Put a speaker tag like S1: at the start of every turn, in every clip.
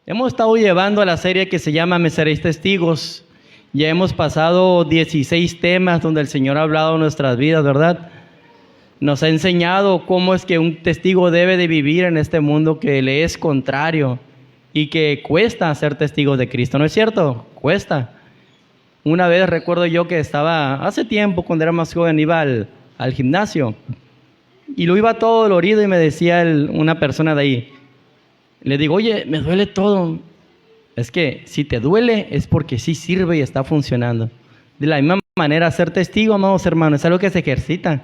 S1: Hemos estado llevando a la serie que se llama Me Seréis Testigos. Ya hemos pasado 16 temas donde el Señor ha hablado en nuestras vidas, ¿verdad? Nos ha enseñado cómo es que un testigo debe de vivir en este mundo que le es contrario y que cuesta ser testigo de Cristo, ¿no es cierto? Cuesta. Una vez recuerdo yo que estaba, hace tiempo cuando era más joven, iba al gimnasio y lo iba todo dolorido y me decía una persona de ahí, le digo, oye, me duele todo. Es que si te duele es porque sí sirve y está funcionando. De la misma manera, ser testigo, amados hermanos, es algo que se ejercita,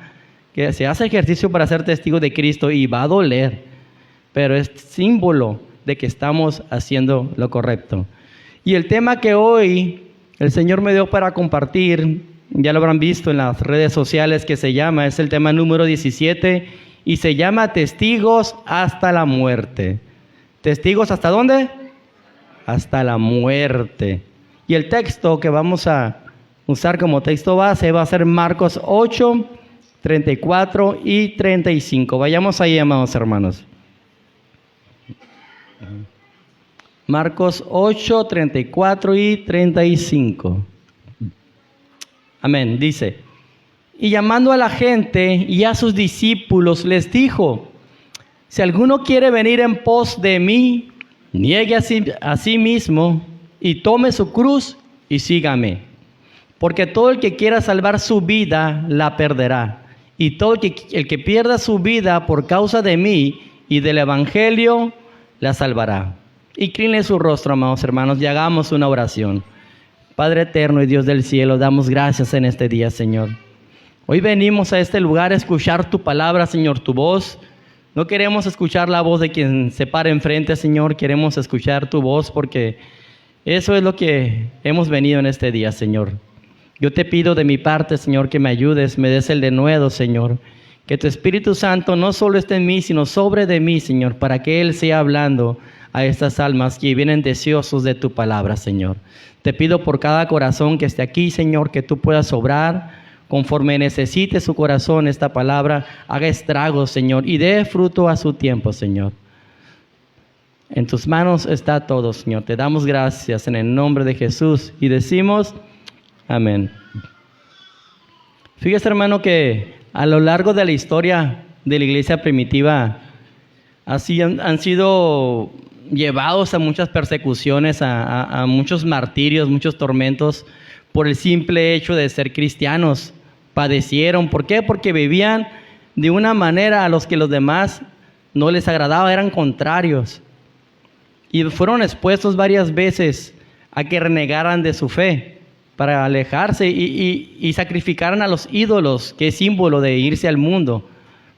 S1: que se hace ejercicio para ser testigo de Cristo y va a doler, pero es símbolo de que estamos haciendo lo correcto. Y el tema que hoy el Señor me dio para compartir, ya lo habrán visto en las redes sociales, que es el tema número 17 y se llama Testigos hasta la muerte. ¿Testigos hasta dónde? Hasta la muerte. Y el texto que vamos a usar como texto base va a ser Marcos 8, 34 y 35. Vayamos ahí, amados hermanos. Marcos 8, 34 y 35. Amén. Dice, y llamando a la gente y a sus discípulos les dijo, si alguno quiere venir en pos de mí, niegue a sí mismo y tome su cruz y sígame. Porque todo el que quiera salvar su vida, la perderá. Y todo el que pierda su vida por causa de mí y del evangelio, la salvará. Incline su rostro, amados hermanos, y hagamos una oración. Padre eterno y Dios del cielo, damos gracias en este día, Señor. Hoy venimos a este lugar a escuchar tu palabra, Señor, tu voz. No queremos escuchar la voz de quien se para enfrente, Señor. Queremos escuchar tu voz porque eso es lo que hemos venido en este día, Señor. Yo te pido de mi parte, Señor, que me ayudes, me des el denuedo, Señor. Que tu Espíritu Santo no solo esté en mí, sino sobre de mí, Señor, para que Él sea hablando a estas almas que vienen deseosos de tu palabra, Señor. Te pido por cada corazón que esté aquí, Señor, que tú puedas obrar conforme necesite su corazón esta palabra, haga estragos, Señor, y dé fruto a su tiempo, Señor. En tus manos está todo, Señor. Te damos gracias en el nombre de Jesús y decimos amén. Fíjese, hermano, que a lo largo de la historia de la iglesia primitiva así han sido llevados a muchas persecuciones, a muchos martirios, muchos tormentos por el simple hecho de ser cristianos. Padecieron. ¿Por qué? Porque vivían de una manera a los que los demás no les agradaba, eran contrarios. Y fueron expuestos varias veces a que renegaran de su fe para alejarse y sacrificaran a los ídolos, que es símbolo de irse al mundo,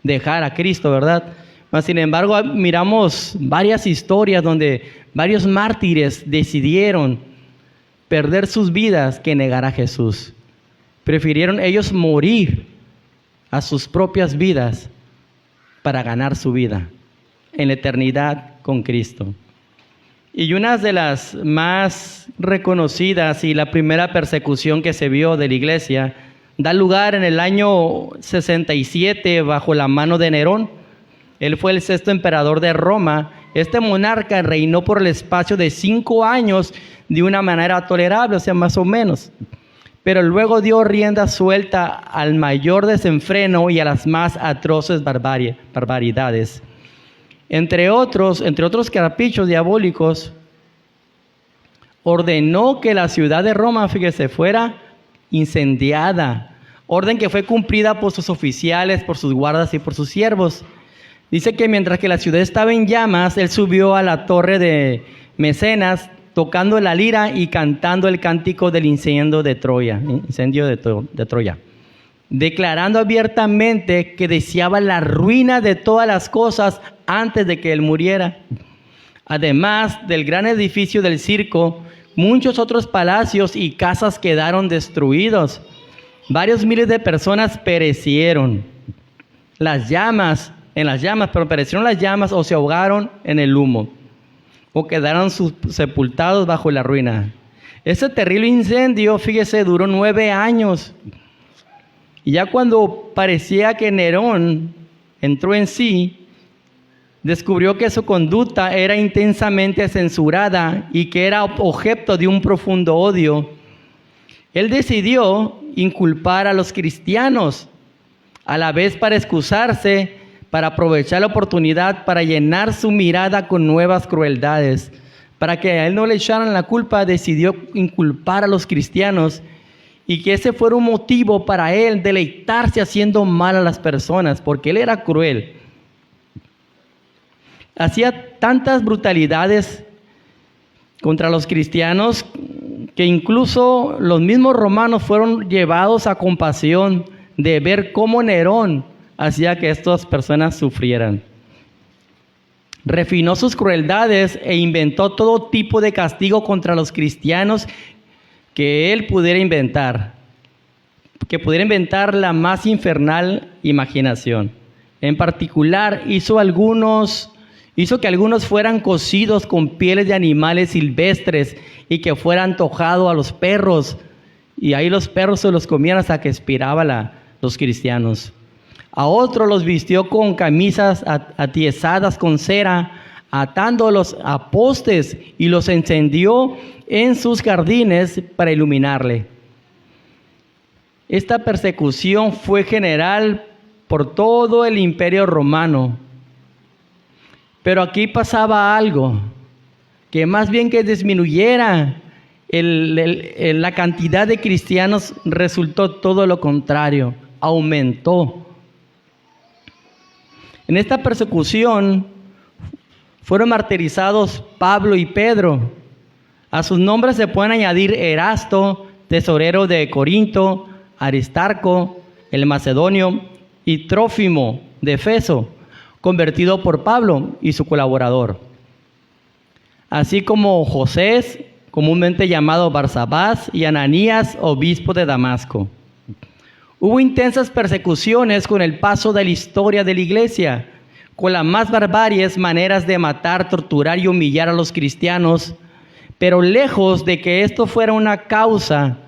S1: dejar a Cristo, ¿verdad? Mas, sin embargo, miramos varias historias donde varios mártires decidieron perder sus vidas que negar a Jesús. Prefirieron ellos morir a sus propias vidas para ganar su vida en la eternidad con Cristo. Y una de las más reconocidas y la primera persecución que se vio de la iglesia da lugar en el año 67 bajo la mano de Nerón. Él fue el sexto emperador de Roma. Este monarca reinó por el espacio de 5 años de una manera tolerable, o sea, más o menos. Pero luego dio rienda suelta al mayor desenfreno y a las más atroces barbaridades. Entre otros caprichos diabólicos, ordenó que la ciudad de Roma, fíjese, fuera incendiada. Orden que fue cumplida por sus oficiales, por sus guardas y por sus siervos. Dice que mientras que la ciudad estaba en llamas, él subió a la torre de Mecenas, tocando la lira y cantando el cántico del incendio de Troya, declarando abiertamente que deseaba la ruina de todas las cosas antes de que él muriera. Además del gran edificio del circo, muchos otros palacios y casas quedaron destruidos. Varios miles de personas perecieron. Perecieron las llamas o se ahogaron en el humo, o quedaron sepultados bajo la ruina. Ese terrible incendio, fíjese, duró 9 años. Y ya cuando parecía que Nerón entró en sí, descubrió que su conducta era intensamente censurada y que era objeto de un profundo odio, él decidió inculpar a los cristianos, a la vez para excusarse, para aprovechar la oportunidad, para llenar su mirada con nuevas crueldades. Para que a él no le echaran la culpa, decidió inculpar a los cristianos y que ese fuera un motivo para él deleitarse haciendo mal a las personas, porque él era cruel. Hacía tantas brutalidades contra los cristianos que incluso los mismos romanos fueron llevados a compasión de ver cómo Nerón hacía que estas personas sufrieran. Refinó sus crueldades e inventó todo tipo de castigo contra los cristianos que él pudiera inventar, la más infernal imaginación. En particular, hizo que algunos fueran cocidos con pieles de animales silvestres y que fueran antojados a los perros, y ahí los perros se los comían hasta que expiraban los cristianos. A otros los vistió con camisas atiezadas con cera, atándolos a postes, y los encendió en sus jardines para iluminarle. Esta persecución fue general por todo el imperio romano. Pero aquí pasaba algo, que más bien que disminuyera la cantidad de cristianos, resultó todo lo contrario, aumentó. En esta persecución fueron martirizados Pablo y Pedro. A sus nombres se pueden añadir Erasto, tesorero de Corinto, Aristarco, el macedonio, y Trófimo de Efeso, convertido por Pablo y su colaborador. Así como José, comúnmente llamado Barsabás, y Ananías, obispo de Damasco. Hubo intensas persecuciones con el paso de la historia de la iglesia, con las más barbarias maneras de matar, torturar y humillar a los cristianos, pero lejos de que esto fuera una causa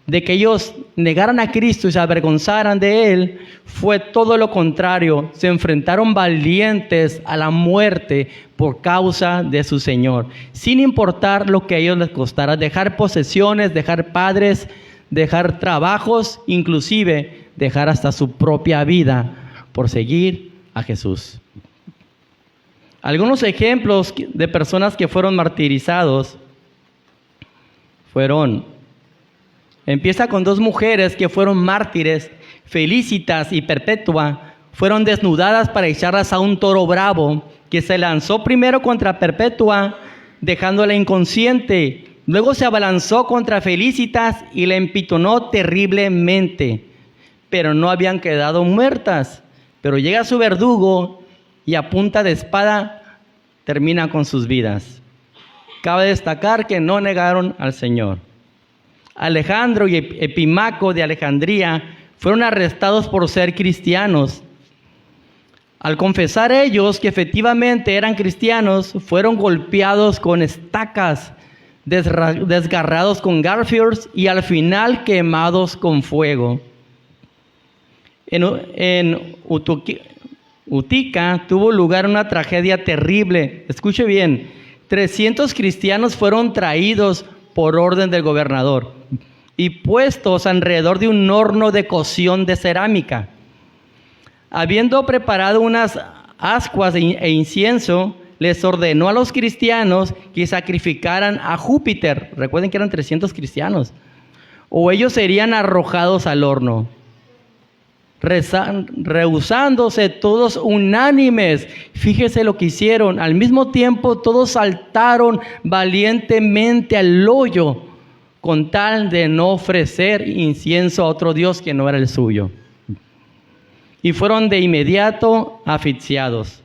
S1: de que ellos negaran a Cristo y se avergonzaran de Él, fue todo lo contrario. Se enfrentaron valientes a la muerte por causa de su Señor, sin importar lo que a ellos les costara, dejar posesiones, dejar padres, dejar trabajos, inclusive dejar hasta su propia vida por seguir a Jesús. Algunos ejemplos de personas que fueron martirizados empieza con 2 mujeres que fueron mártires, Felicitas y Perpetua. Fueron desnudadas para echarlas a un toro bravo, que se lanzó primero contra Perpetua, dejándola inconsciente. Luego se abalanzó contra Felicitas y la empitonó terriblemente, pero no habían quedado muertas. Pero llega su verdugo y a punta de espada termina con sus vidas. Cabe destacar que no negaron al Señor. Alejandro y Epimaco de Alejandría fueron arrestados por ser cristianos. Al confesar ellos que efectivamente eran cristianos, fueron golpeados con estacas, desgarrados con garfios y al final quemados con fuego. En Utica tuvo lugar una tragedia terrible. Escuche bien, 300 cristianos fueron traídos por orden del gobernador y puestos alrededor de un horno de cocción de cerámica. Habiendo preparado unas ascuas e incienso, les ordenó a los cristianos que sacrificaran a Júpiter. Recuerden que eran 300 cristianos. O ellos serían arrojados al horno. Rehusándose todos unánimes. Fíjese lo que hicieron. Al mismo tiempo todos saltaron valientemente al hoyo, con tal de no ofrecer incienso a otro Dios que no era el suyo. Y fueron de inmediato asfixiados.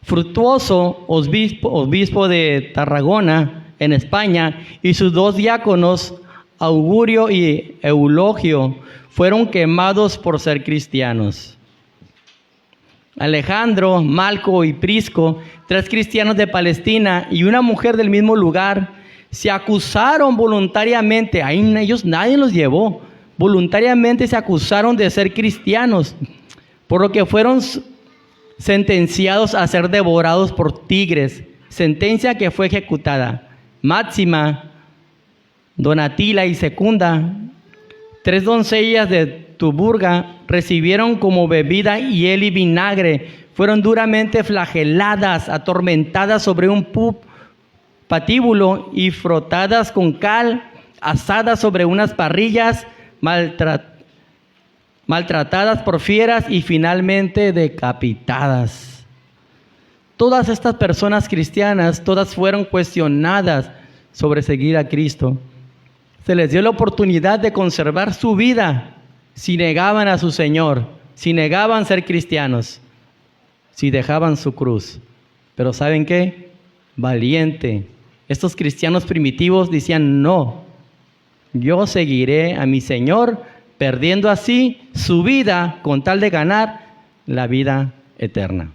S1: Fructuoso, obispo de Tarragona, en España, y sus 2 diáconos, Augurio y Eulogio, fueron quemados por ser cristianos. Alejandro, Malco y Prisco, 3 cristianos de Palestina y una mujer del mismo lugar, se acusaron voluntariamente. Ahí ellos nadie los llevó. Voluntariamente se acusaron de ser cristianos, por lo que fueron sentenciados a ser devorados por tigres, sentencia que fue ejecutada. Máxima, Donatila y Secunda, 3 doncellas de Tuburga, recibieron como bebida hiel y vinagre, fueron duramente flageladas, atormentadas sobre un patíbulo y frotadas con cal, asadas sobre unas parrillas, maltratadas por fieras y finalmente decapitadas. Todas estas personas cristianas, todas fueron cuestionadas sobre seguir a Cristo. Se les dio la oportunidad de conservar su vida si negaban a su Señor, si negaban ser cristianos, si dejaban su cruz. Pero ¿saben qué? Valiente. Estos cristianos primitivos decían, no, yo seguiré a mi Señor, perdiendo así su vida con tal de ganar la vida eterna.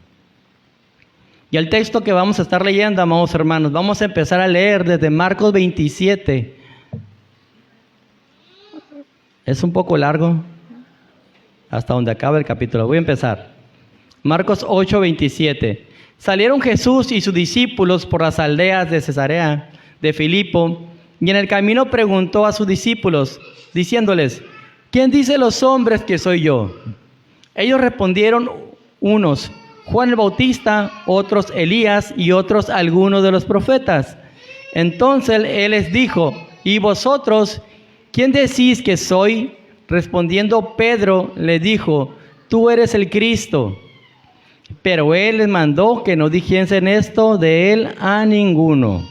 S1: Y el texto que vamos a estar leyendo, amados hermanos, vamos a empezar a leer desde Marcos 27. Es un poco largo, hasta donde acaba el capítulo. Voy a empezar. Marcos 8:27. Salieron Jesús y sus discípulos por las aldeas de Cesarea de Filipo, y en el camino preguntó a sus discípulos, diciéndoles, ¿quién dice los hombres que soy yo? Ellos respondieron, unos, Juan el Bautista, otros Elías y otros algunos de los profetas. Entonces él les dijo, ¿y vosotros quién decís que soy? Respondiendo Pedro le dijo, tú eres el Cristo. Pero él les mandó que no dijesen esto de él a ninguno.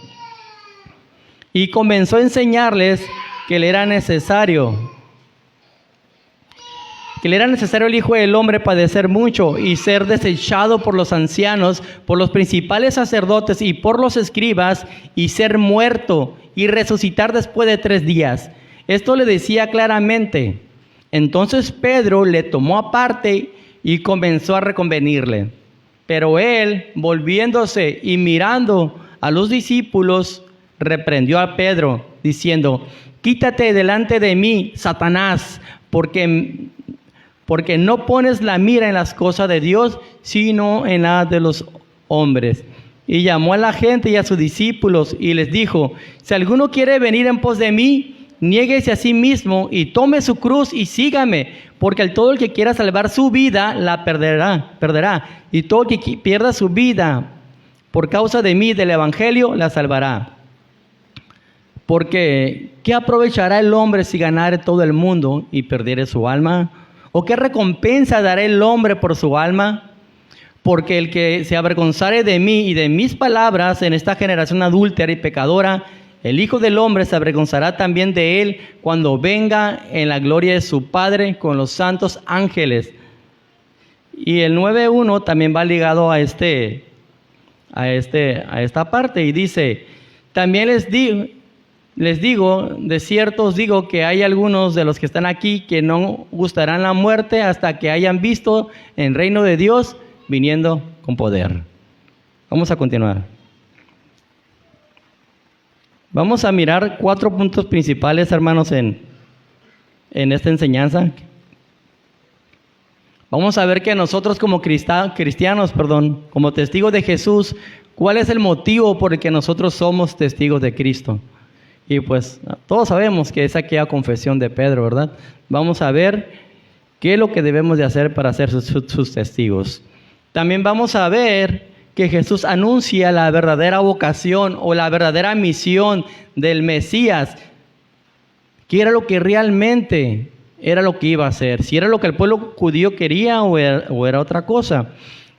S1: Y comenzó a enseñarles que le era necesario el Hijo del Hombre padecer mucho y ser desechado por los ancianos, por los principales sacerdotes y por los escribas, y ser muerto y resucitar después de 3 días. Esto le decía claramente. Entonces Pedro le tomó aparte y comenzó a reconvenirle. Pero él, volviéndose y mirando a los discípulos, reprendió a Pedro, diciendo, quítate delante de mí, Satanás, porque no pones la mira en las cosas de Dios, sino en las de los hombres. Y llamó a la gente y a sus discípulos y les dijo, si alguno quiere venir en pos de mí, niéguese a sí mismo y tome su cruz y sígame, porque todo el que quiera salvar su vida la perderá, y todo el que pierda su vida por causa de mí, del evangelio, la salvará. Porque ¿qué aprovechará el hombre si ganare todo el mundo y perdiere su alma? ¿O qué recompensa dará el hombre por su alma? Porque el que se avergonzare de mí y de mis palabras en esta generación adúltera y pecadora, el Hijo del Hombre se avergonzará también de él cuando venga en la gloria de su Padre con los santos ángeles. Y el 9:1 también va ligado a esta parte y dice, también les digo, de cierto os digo que hay algunos de los que están aquí que no gustarán la muerte hasta que hayan visto el reino de Dios viniendo con poder. Vamos a continuar. Vamos a mirar 4 puntos principales, hermanos, en esta enseñanza. Vamos a ver que nosotros como cristianos, como testigos de Jesús, ¿cuál es el motivo por el que nosotros somos testigos de Cristo? Y pues todos sabemos que es aquella confesión de Pedro, ¿verdad? Vamos a ver qué es lo que debemos de hacer para ser sus testigos. También vamos a ver que Jesús anuncia la verdadera vocación o la verdadera misión del Mesías, que era lo que realmente era lo que iba a hacer, si era lo que el pueblo judío quería o era otra cosa.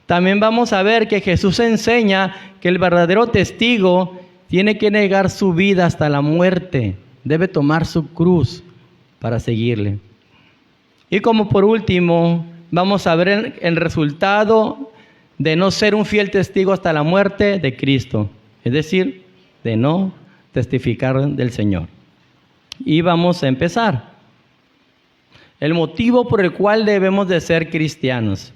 S1: También vamos a ver que Jesús enseña que el verdadero testigo tiene que negar su vida hasta la muerte, debe tomar su cruz para seguirle. Y como por último, vamos a ver el resultado de no ser un fiel testigo hasta la muerte de Cristo, es decir, de no testificar del Señor. Y vamos a empezar. El motivo por el cual debemos de ser cristianos.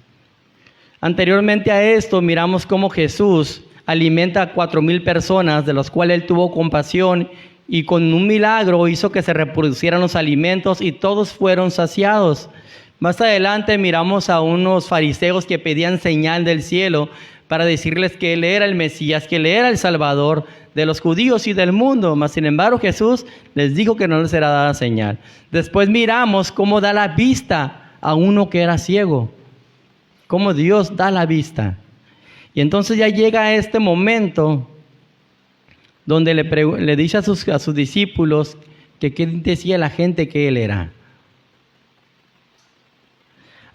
S1: Anteriormente a esto, miramos cómo Jesús alimenta a 4,000 personas, de las cuales Él tuvo compasión y con un milagro hizo que se reproducieran los alimentos y todos fueron saciados. Más adelante miramos a unos fariseos que pedían señal del cielo para decirles que Él era el Mesías, que Él era el Salvador de los judíos y del mundo. Mas sin embargo Jesús les dijo que no les era dada señal. Después miramos cómo da la vista a uno que era ciego. Cómo Dios da la vista. Y entonces ya llega este momento donde le dice a sus discípulos que qué decía la gente que Él era.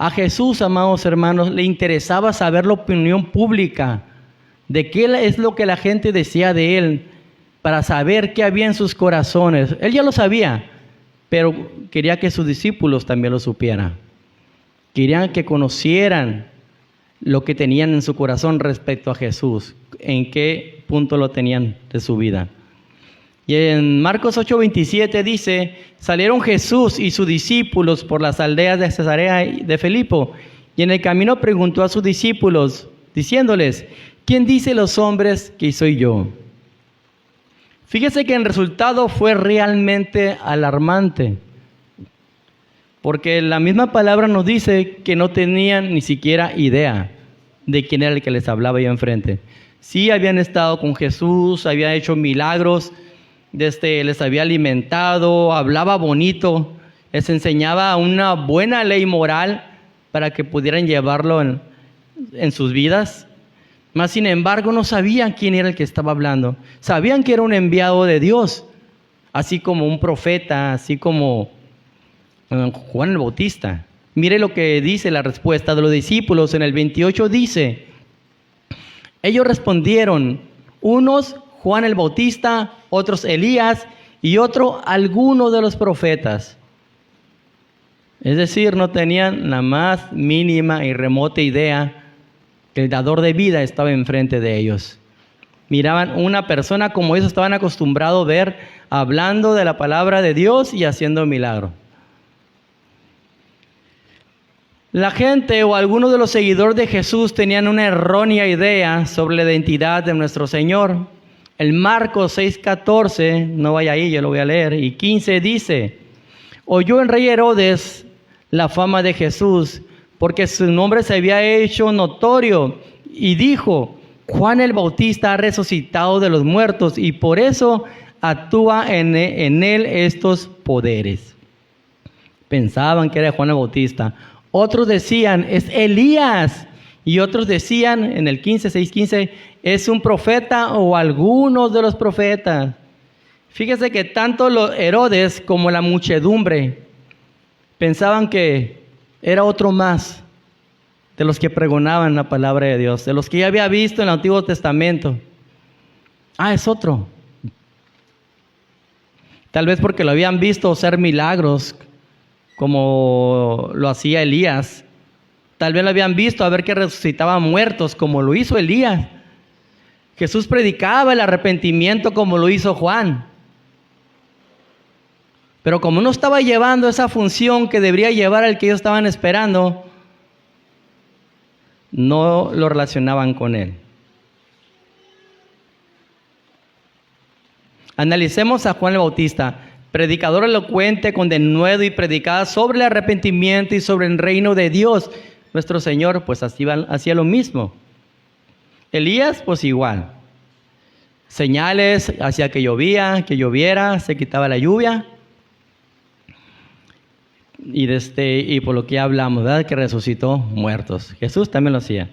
S1: A Jesús, amados hermanos, le interesaba saber la opinión pública de qué es lo que la gente decía de Él, para saber qué había en sus corazones. Él ya lo sabía, pero quería que sus discípulos también lo supieran. Querían que conocieran lo que tenían en su corazón respecto a Jesús, en qué punto lo tenían de su vida. Y en Marcos 8:27 dice, salieron Jesús y sus discípulos por las aldeas de Cesarea de Filipo, y en el camino preguntó a sus discípulos, diciéndoles, ¿quién dice los hombres que soy yo? Fíjese que el resultado fue realmente alarmante, porque la misma palabra nos dice que no tenían ni siquiera idea de quién era el que les hablaba ahí enfrente. Sí habían estado con Jesús, había hecho milagros, les había alimentado, hablaba bonito, les enseñaba una buena ley moral para que pudieran llevarlo en sus vidas. Mas sin embargo no sabían quién era el que estaba hablando. Sabían que era un enviado de Dios, así como un profeta, así como Juan el Bautista. Mire lo que dice la respuesta de los discípulos en el 28 dice, ellos respondieron, unos Juan el Bautista, otros Elías y otro alguno de los profetas. Es decir, no tenían la más mínima y remota idea que el dador de vida estaba enfrente de ellos. Miraban una persona como ellos estaban acostumbrados a ver, hablando de la palabra de Dios y haciendo milagros. La gente o algunos de los seguidores de Jesús tenían una errónea idea sobre la identidad de nuestro Señor. El Marcos 6:14, no vaya ahí, yo lo voy a leer, y 15 dice, oyó el rey Herodes la fama de Jesús, porque su nombre se había hecho notorio, y dijo, Juan el Bautista ha resucitado de los muertos, y por eso actúa en él estos poderes. Pensaban que era Juan el Bautista. Otros decían, es Elías. Y otros decían, en el 6:15, es un profeta o algunos de los profetas. Fíjese que tanto los Herodes como la muchedumbre pensaban que era otro más de los que pregonaban la palabra de Dios, de los que ya había visto en el Antiguo Testamento. Es otro. Tal vez porque lo habían visto hacer milagros como lo hacía Elías. Tal vez lo habían visto a ver que resucitaba muertos como lo hizo Elías. Jesús predicaba el arrepentimiento como lo hizo Juan. Pero como no estaba llevando esa función que debería llevar al que ellos estaban esperando, no lo relacionaban con él. Analicemos a Juan el Bautista, predicador elocuente con denuedo y predicaba sobre el arrepentimiento y sobre el reino de Dios. Nuestro Señor pues hacía lo mismo. Elías pues igual. Señales, hacía que lloviera, se quitaba la lluvia. Y por lo que ya hablamos, ¿verdad? Que resucitó muertos. Jesús también lo hacía.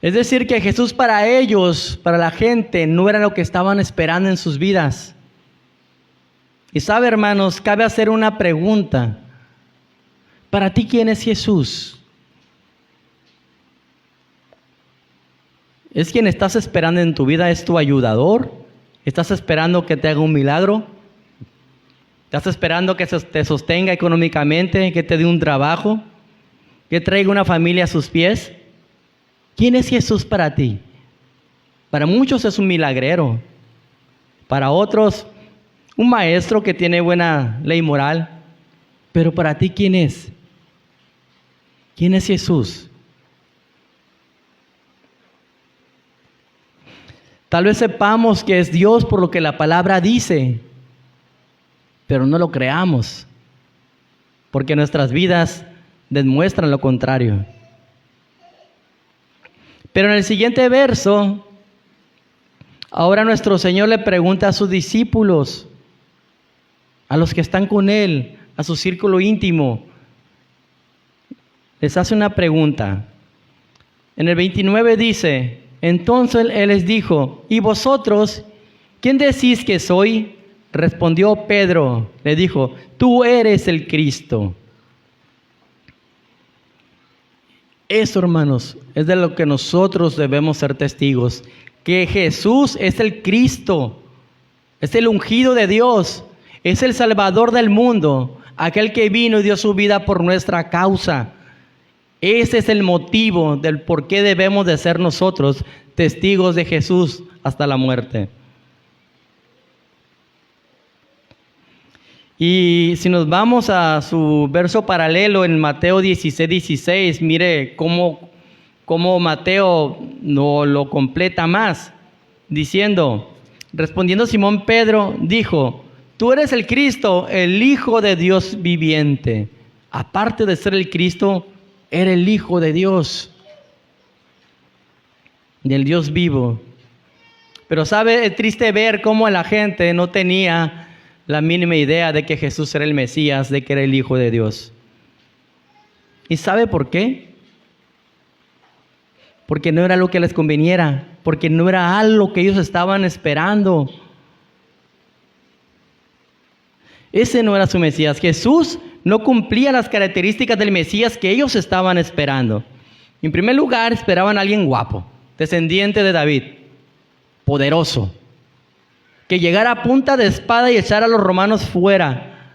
S1: Es decir, que Jesús para ellos, para la gente, no era lo que estaban esperando en sus vidas. Y sabe, hermanos, cabe hacer una pregunta. Para ti, ¿quién es Jesús? ¿Es quien estás esperando en tu vida? ¿Es tu ayudador? ¿Estás esperando que te haga un milagro? ¿Estás esperando que te sostenga económicamente, que te dé un trabajo, que traiga una familia a sus pies? ¿Quién es Jesús para ti? Para muchos es un milagrero. Para otros, un maestro que tiene buena ley moral. Pero para ti, ¿quién es? ¿Quién es Jesús? Tal vez sepamos que es Dios por lo que la palabra dice. pero no lo creamos, porque nuestras vidas demuestran lo contrario. Pero en el siguiente verso, ahora nuestro Señor le pregunta a sus discípulos, a los que están con Él, a su círculo íntimo, les hace una pregunta. En el 29 dice, entonces Él les dijo, ¿y vosotros quién decís que soy? Respondió Pedro, le dijo, tú eres el Cristo. Eso, hermanos, es de lo que nosotros debemos ser testigos, que Jesús es el Cristo, es el ungido de Dios, es el Salvador del mundo, aquel que vino y dio su vida por nuestra causa. Ese es el motivo del por qué debemos de ser nosotros testigos de Jesús hasta la muerte. Y si nos vamos a su verso paralelo en Mateo 16:16, mire cómo Mateo no lo completa más, diciendo, respondiendo Simón Pedro, dijo, tú eres el Cristo, el Hijo de Dios viviente. Aparte de ser el Cristo, era el Hijo de Dios, del Dios vivo. Pero sabe, es triste ver cómo la gente no tenía la mínima idea de que Jesús era el Mesías, de que era el Hijo de Dios. ¿Y sabe por qué? Porque no era lo que les conveniera, porque no era algo que ellos estaban esperando. Ese no era su Mesías. Jesús no cumplía las características del Mesías que ellos estaban esperando. En primer lugar, esperaban a alguien guapo, descendiente de David, poderoso, que llegara a punta de espada y echara a los romanos fuera,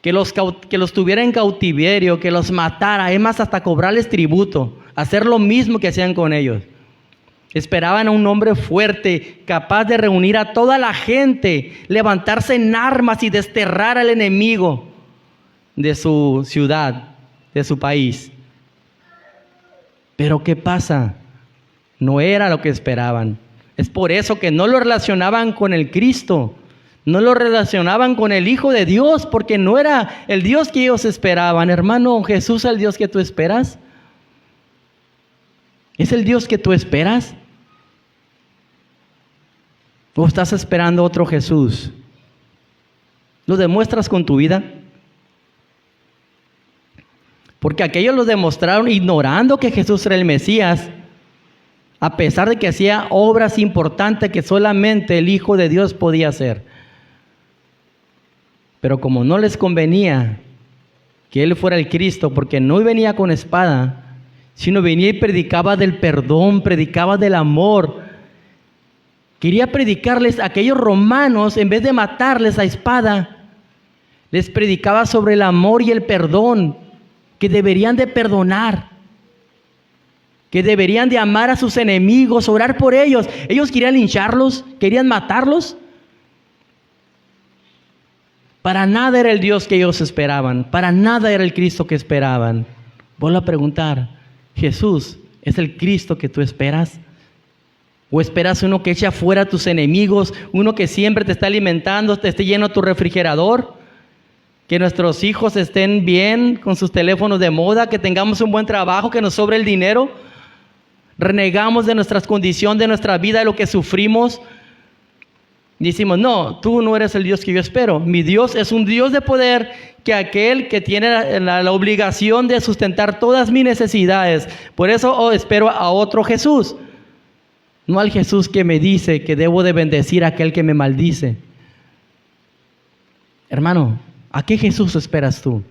S1: que los tuviera en cautiverio, que los matara, además hasta cobrarles tributo, hacer lo mismo que hacían con ellos. Esperaban a un hombre fuerte, capaz de reunir a toda la gente, levantarse en armas y desterrar al enemigo de su ciudad, de su país. Pero ¿qué pasa? No era lo que esperaban. Es por eso que no lo relacionaban con el Cristo, no lo relacionaban con el Hijo de Dios, porque no era el Dios que ellos esperaban. Hermano, ¿Jesús es el Dios que tú esperas? ¿Es el Dios que tú esperas? ¿O estás esperando otro Jesús? ¿Lo demuestras con tu vida? Porque aquellos lo demostraron ignorando que Jesús era el Mesías, a pesar de que hacía obras importantes que solamente el Hijo de Dios podía hacer. Pero como no les convenía que Él fuera el Cristo, porque no venía con espada, sino venía y predicaba del perdón, predicaba del amor. Quería predicarles a aquellos romanos, en vez de matarles a espada, les predicaba sobre el amor y el perdón, que deberían de perdonar, que deberían de amar a sus enemigos, orar por ellos. Ellos querían lincharlos, querían matarlos. Para nada era el Dios que ellos esperaban, para nada era el Cristo que esperaban. Vuelvo a preguntar, ¿Jesús es el Cristo que tú esperas? ¿O esperas uno que eche afuera a tus enemigos, uno que siempre te está alimentando, te esté lleno tu refrigerador? Que nuestros hijos estén bien con sus teléfonos de moda, que tengamos un buen trabajo, que nos sobre el dinero. Renegamos de nuestra condición, de nuestra vida, de lo que sufrimos. Decimos, no, tú no eres el Dios que yo espero. Mi Dios es un Dios de poder, que aquel que tiene la obligación de sustentar todas mis necesidades. Por eso espero a otro Jesús, no al Jesús que me dice que debo de bendecir a aquel que me maldice. Hermano, ¿a qué Jesús esperas tú?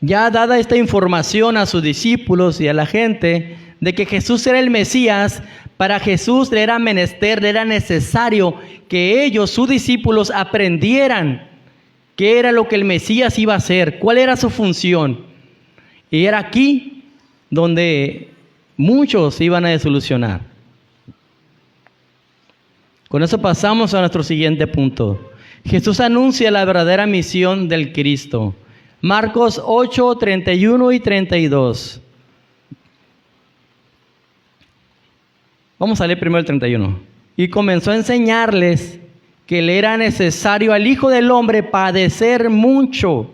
S1: Ya dada esta información a sus discípulos y a la gente de que Jesús era el Mesías, para Jesús le era menester, le era necesario que ellos, sus discípulos, aprendieran qué era lo que el Mesías iba a hacer, cuál era su función. Y era aquí donde muchos iban a desilusionar. Con eso pasamos a nuestro siguiente punto. Jesús anuncia la verdadera misión del Cristo. Marcos 8, 31 y 32. Vamos a leer primero el 31. Y comenzó a enseñarles que le era necesario al Hijo del Hombre padecer mucho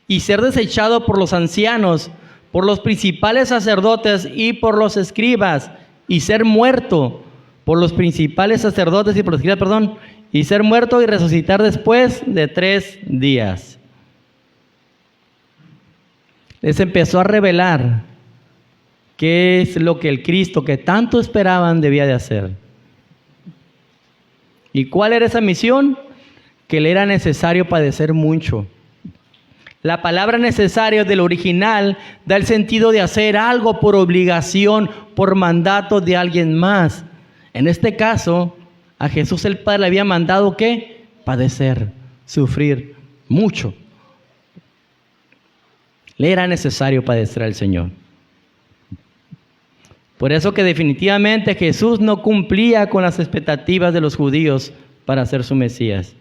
S1: y ser desechado por los ancianos, por los principales sacerdotes y por los escribas, y ser muerto por los principales sacerdotes y por los escribas, y ser muerto y resucitar después de 3 días. Les empezó a revelar qué es lo que el Cristo que tanto esperaban debía de hacer. ¿Y cuál era esa misión? Que le era necesario padecer mucho. La palabra necesario del original da el sentido de hacer algo por obligación, por mandato de alguien más. En este caso, a Jesús el Padre le había mandado ¿qué? Padecer, sufrir mucho. Le era necesario padecer al Señor. Por eso que definitivamente Jesús no cumplía con las expectativas de los judíos para ser su Mesías.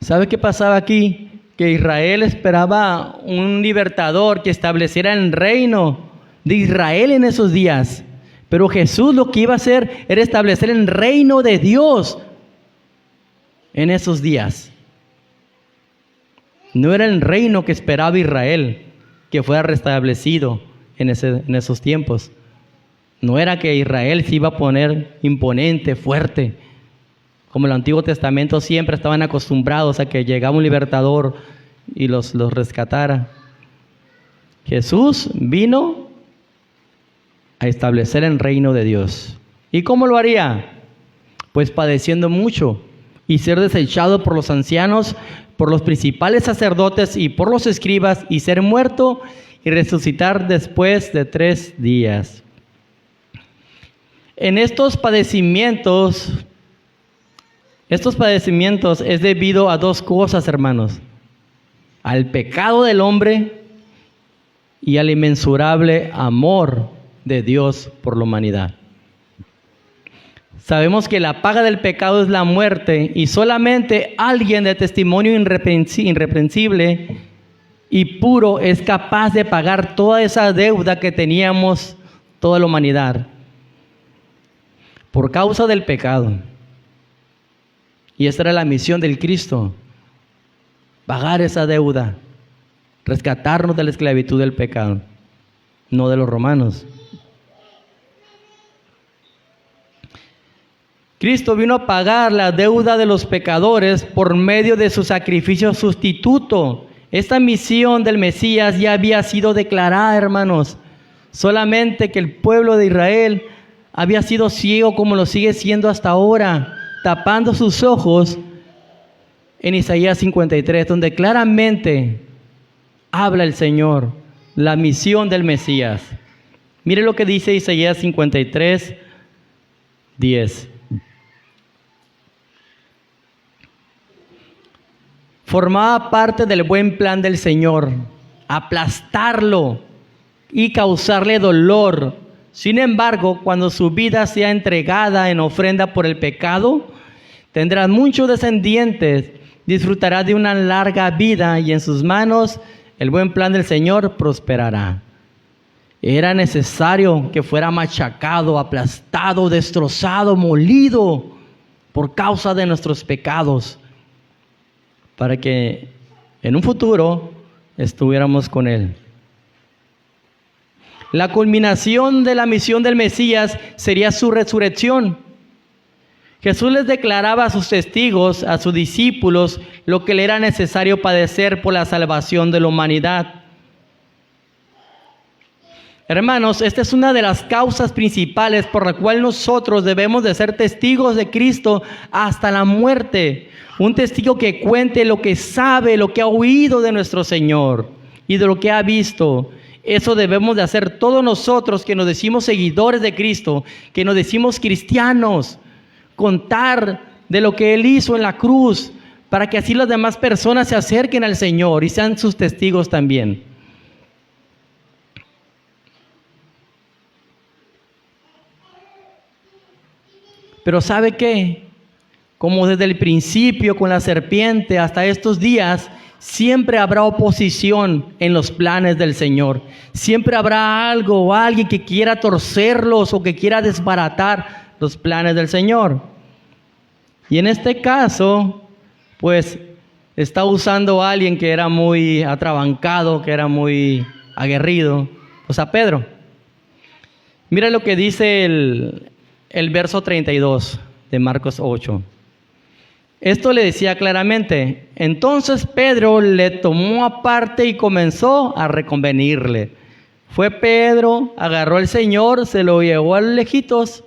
S1: ¿Sabe qué pasaba aquí? Que Israel esperaba un libertador que estableciera el reino de Israel en esos días. Pero Jesús lo que iba a hacer era establecer el reino de Dios en esos días. No era el reino que esperaba Israel que fuera restablecido en esos tiempos. No era que Israel se iba a poner imponente, fuerte. Como en el Antiguo Testamento siempre estaban acostumbrados a que llegaba un libertador y los rescatara. Jesús vino a establecer el reino de Dios. ¿Y cómo lo haría? Pues padeciendo mucho y ser desechado por los ancianos, por los principales sacerdotes y por los escribas, y ser muerto y resucitar después de 3 días. En estos padecimientos es debido a 2 cosas, hermanos: al pecado del hombre y al inmensurable amor de Dios por la humanidad. Sabemos que la paga del pecado es la muerte, y solamente alguien de testimonio irreprensible y puro es capaz de pagar toda esa deuda que teníamos toda la humanidad por causa del pecado. Y esta era la misión del Cristo: pagar esa deuda, rescatarnos de la esclavitud del pecado, no de los romanos. Cristo vino a pagar la deuda de los pecadores por medio de su sacrificio sustituto. Esta misión del Mesías ya había sido declarada, hermanos. Solamente que el pueblo de Israel había sido ciego, como lo sigue siendo hasta ahora, tapando sus ojos en Isaías 53, donde claramente habla el Señor, la misión del Mesías. Mire lo que dice Isaías 53, 10. Formaba parte del buen plan del Señor aplastarlo y causarle dolor. Sin embargo, cuando su vida sea entregada en ofrenda por el pecado, tendrá muchos descendientes, disfrutará de una larga vida, y en sus manos el buen plan del Señor prosperará. Era necesario que fuera machacado, aplastado, destrozado, molido por causa de nuestros pecados, para que en un futuro estuviéramos con Él. La culminación de la misión del Mesías sería su resurrección. Jesús les declaraba a sus testigos, a sus discípulos, lo que le era necesario padecer por la salvación de la humanidad. Hermanos, esta es una de las causas principales por la cual nosotros debemos de ser testigos de Cristo hasta la muerte. Un testigo que cuente lo que sabe, lo que ha oído de nuestro Señor y de lo que ha visto. Eso debemos de hacer todos nosotros que nos decimos seguidores de Cristo, que nos decimos cristianos. Contar de lo que Él hizo en la cruz, para que así las demás personas se acerquen al Señor y sean sus testigos también. Pero ¿sabe qué? como desde el principio con la serpiente hasta estos días, siempre habrá oposición en los planes del Señor. Siempre habrá algo o alguien que quiera torcerlos o que quiera desbaratar los planes del Señor. Y en este caso, pues está usando a alguien que era muy atrabancado, que era muy aguerrido, pues a Pedro. Mira lo que dice el verso 32 de Marcos 8. Esto le decía claramente. Entonces Pedro le tomó aparte y comenzó a reconvenirle. Fue Pedro, agarró al Señor, se lo llevó a lejitos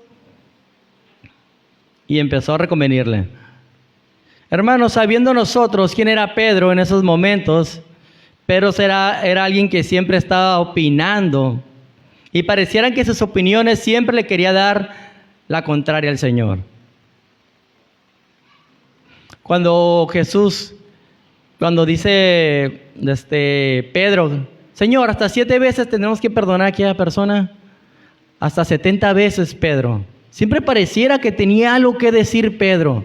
S1: y empezó a reconvenirle. Hermanos, sabiendo nosotros quién era Pedro en esos momentos, Pedro era alguien que siempre estaba opinando y parecieran que sus opiniones siempre le quería dar la contraria al Señor. Cuando dice Pedro, Señor, hasta 7 veces tenemos que perdonar a aquella persona, hasta 70 veces, Pedro. Siempre pareciera que tenía algo que decir Pedro.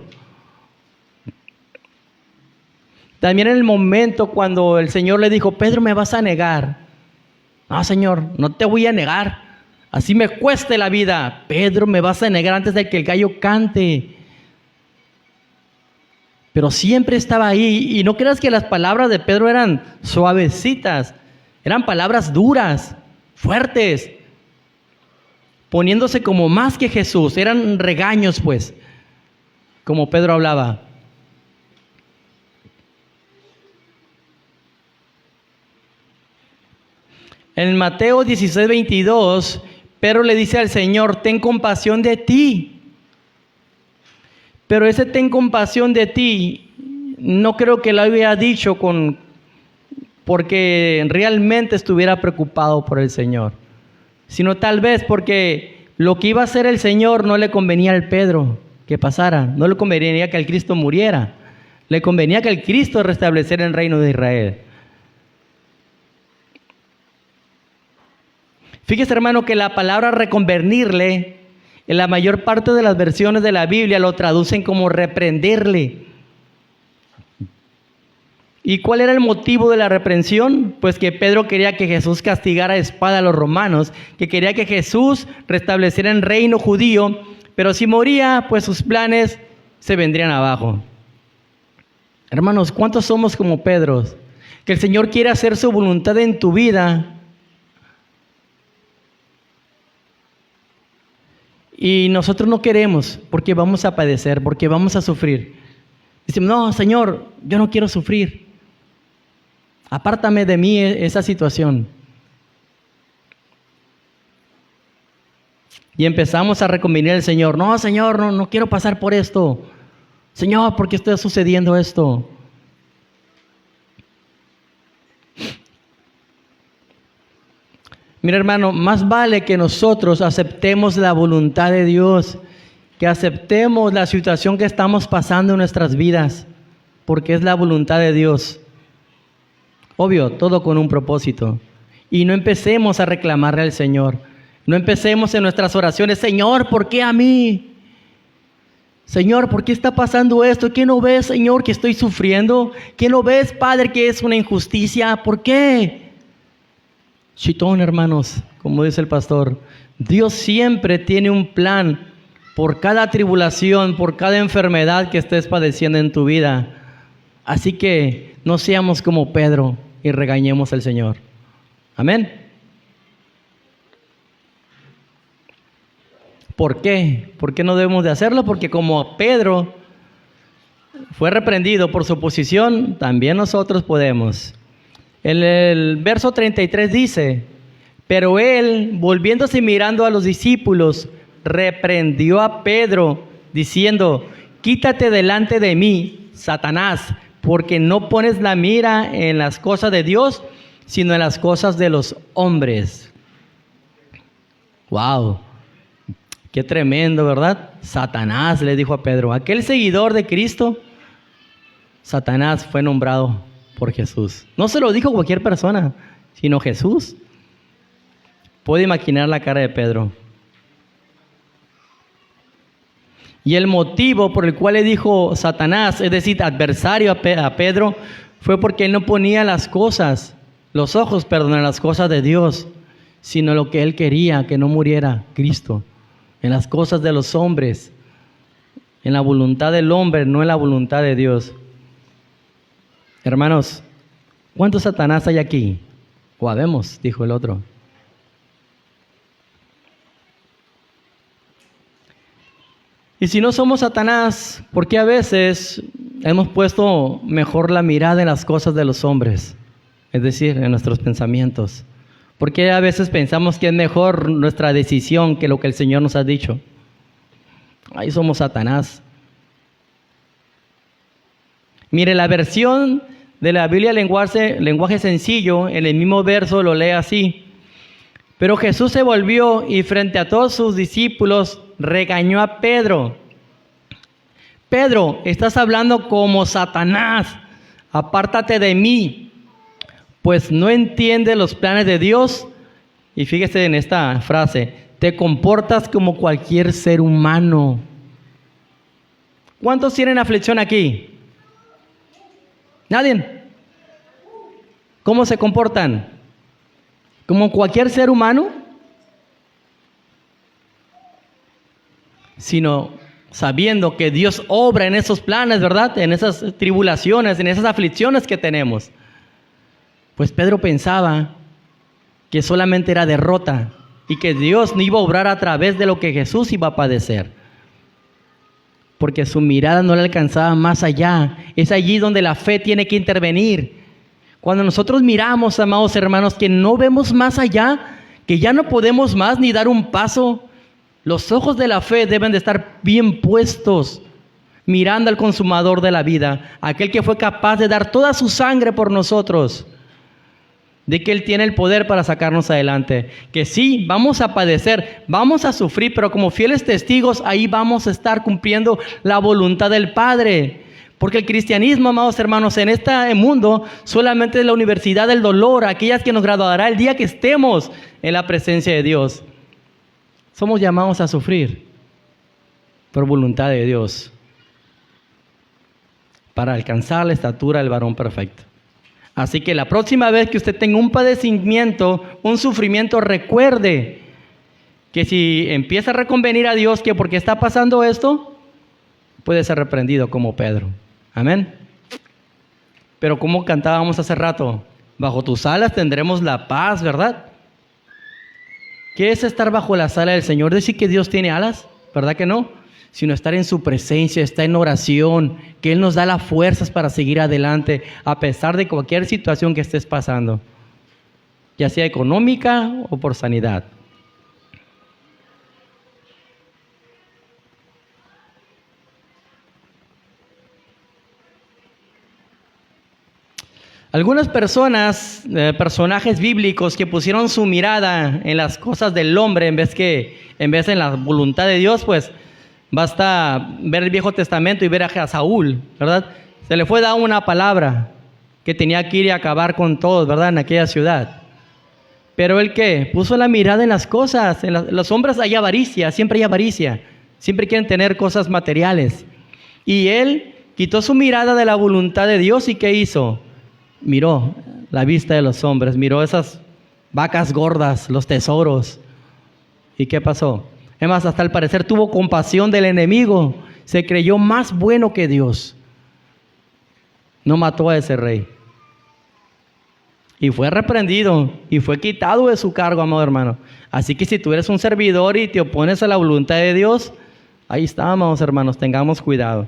S1: También en el momento cuando el Señor le dijo, Pedro, ¿me vas a negar? No, Señor, no te voy a negar. Así me cueste la vida. Pedro, ¿me vas a negar antes de que el gallo cante? Pero siempre estaba ahí. Y no creas que las palabras de Pedro eran suavecitas. Eran palabras duras, fuertes, poniéndose como más que Jesús. Eran regaños, pues, como Pedro hablaba. En Mateo 16:22, Pedro le dice al Señor, ten compasión de ti. Pero ese ten compasión de ti, no creo que lo haya dicho porque realmente estuviera preocupado por el Señor, sino tal vez porque lo que iba a hacer el Señor no le convenía al Pedro que pasara, no le convenía que el Cristo muriera, le convenía que el Cristo restableciera el reino de Israel. Fíjese, hermano, que la palabra reconvenirle, en la mayor parte de las versiones de la Biblia lo traducen como reprenderle. ¿Y cuál era el motivo de la reprensión? Pues que Pedro quería que Jesús castigara a espada a los romanos, que quería que Jesús restableciera el reino judío, pero si moría, pues sus planes se vendrían abajo. Hermanos, ¿cuántos somos como Pedro? Que el Señor quiere hacer su voluntad en tu vida, y nosotros no queremos porque vamos a padecer, porque vamos a sufrir. Decimos, no, Señor, yo no quiero sufrir. Apártame de mí esa situación. Y empezamos a reconvenir al Señor. No, Señor, no quiero pasar por esto. Señor, ¿por qué está sucediendo esto? Mira, hermano, más vale que nosotros aceptemos la voluntad de Dios, que aceptemos la situación que estamos pasando en nuestras vidas, porque es la voluntad de Dios. Obvio, todo con un propósito. Y no empecemos a reclamarle al Señor. No empecemos en nuestras oraciones, Señor, ¿por qué a mí? Señor, ¿por qué está pasando esto? ¿Qué no ves, Señor, que estoy sufriendo? ¿Qué no ves, Padre, que es una injusticia? ¿Por qué? Chitón, hermanos, como dice el pastor, Dios siempre tiene un plan por cada tribulación, por cada enfermedad que estés padeciendo en tu vida. Así que no seamos como Pedro y regañemos al Señor. Amén. ¿Por qué? ¿Por qué no debemos de hacerlo? Porque como Pedro fue reprendido por su oposición, también nosotros podemos. En el verso 33 dice, pero él, volviéndose y mirando a los discípulos, reprendió a Pedro, diciendo, quítate delante de mí, Satanás, porque no pones la mira en las cosas de Dios, sino en las cosas de los hombres. ¡Wow! ¡Qué tremendo!, ¿verdad? Satanás le dijo a Pedro, aquel seguidor de Cristo, Satanás fue nombrado por Jesús. No se lo dijo cualquier persona, sino Jesús. Puede imaginar la cara de Pedro. Y el motivo por el cual le dijo Satanás, es decir, adversario a Pedro, fue porque él no ponía los ojos en las cosas de Dios, sino lo que él quería, que no muriera Cristo, en las cosas de los hombres, en la voluntad del hombre, no en la voluntad de Dios. Hermanos, ¿cuántos Satanás hay aquí? O habemos, dijo el otro. Y si no somos Satanás, ¿por qué a veces hemos puesto mejor la mirada en las cosas de los hombres? Es decir, en nuestros pensamientos. ¿Por qué a veces pensamos que es mejor nuestra decisión que lo que el Señor nos ha dicho? Ahí somos Satanás. Mire, la versión de la Biblia lenguaje sencillo, en el mismo verso lo lee así. Pero Jesús se volvió y frente a todos sus discípulos regañó a Pedro. Pedro, estás hablando como Satanás. Apártate de mí, pues no entiendes los planes de Dios. Y fíjese en esta frase, te comportas como cualquier ser humano. ¿Cuántos tienen aflicción aquí? ¿Nadie? ¿Cómo se comportan? ¿Como cualquier ser humano? Sino sabiendo que Dios obra en esos planes, ¿verdad? En esas tribulaciones, en esas aflicciones que tenemos. Pues Pedro pensaba que solamente era derrota y que Dios no iba a obrar a través de lo que Jesús iba a padecer. Porque su mirada no le alcanzaba más allá. Es allí donde la fe tiene que intervenir. Cuando nosotros miramos, amados hermanos, que no vemos más allá, que ya no podemos más ni dar un paso, los ojos de la fe deben de estar bien puestos, mirando al consumador de la vida, aquel que fue capaz de dar toda su sangre por nosotros, de que Él tiene el poder para sacarnos adelante. Que sí, vamos a padecer, vamos a sufrir, pero como fieles testigos, ahí vamos a estar cumpliendo la voluntad del Padre. Porque el cristianismo, amados hermanos, en este mundo solamente es la universidad del dolor, aquellas que nos graduará el día que estemos en la presencia de Dios. Somos llamados a sufrir por voluntad de Dios para alcanzar la estatura del varón perfecto. Así que la próxima vez que usted tenga un padecimiento, un sufrimiento, recuerde que si empieza a reconvenir a Dios que porque está pasando esto, puede ser reprendido como Pedro. Amén. Pero como cantábamos hace rato, bajo tus alas tendremos la paz, ¿verdad? ¿Qué es estar bajo las alas del Señor? ¿Decir que Dios tiene alas? ¿Verdad que no? Sino estar en su presencia, estar en oración, que Él nos da las fuerzas para seguir adelante, a pesar de cualquier situación que estés pasando, ya sea económica o por sanidad. Algunas personas, personajes bíblicos que pusieron su mirada en las cosas del hombre en vez en la voluntad de Dios, pues basta ver el Viejo Testamento y ver a Saúl, ¿verdad? Se le fue dada una palabra que tenía que ir y acabar con todos, ¿verdad? En aquella ciudad. Pero él ¿qué? Puso la mirada en las cosas. Los hombres hay avaricia, siempre quieren tener cosas materiales. Y él quitó su mirada de la voluntad de Dios y ¿qué hizo? Miró la vista de los hombres, miró esas vacas gordas, los tesoros. ¿Y qué pasó? Es más, hasta al parecer tuvo compasión del enemigo, se creyó más bueno que Dios. No mató a ese rey. Y fue reprendido y fue quitado de su cargo, amado hermano. Así que si tú eres un servidor y te opones a la voluntad de Dios, ahí está, amados hermanos, tengamos cuidado.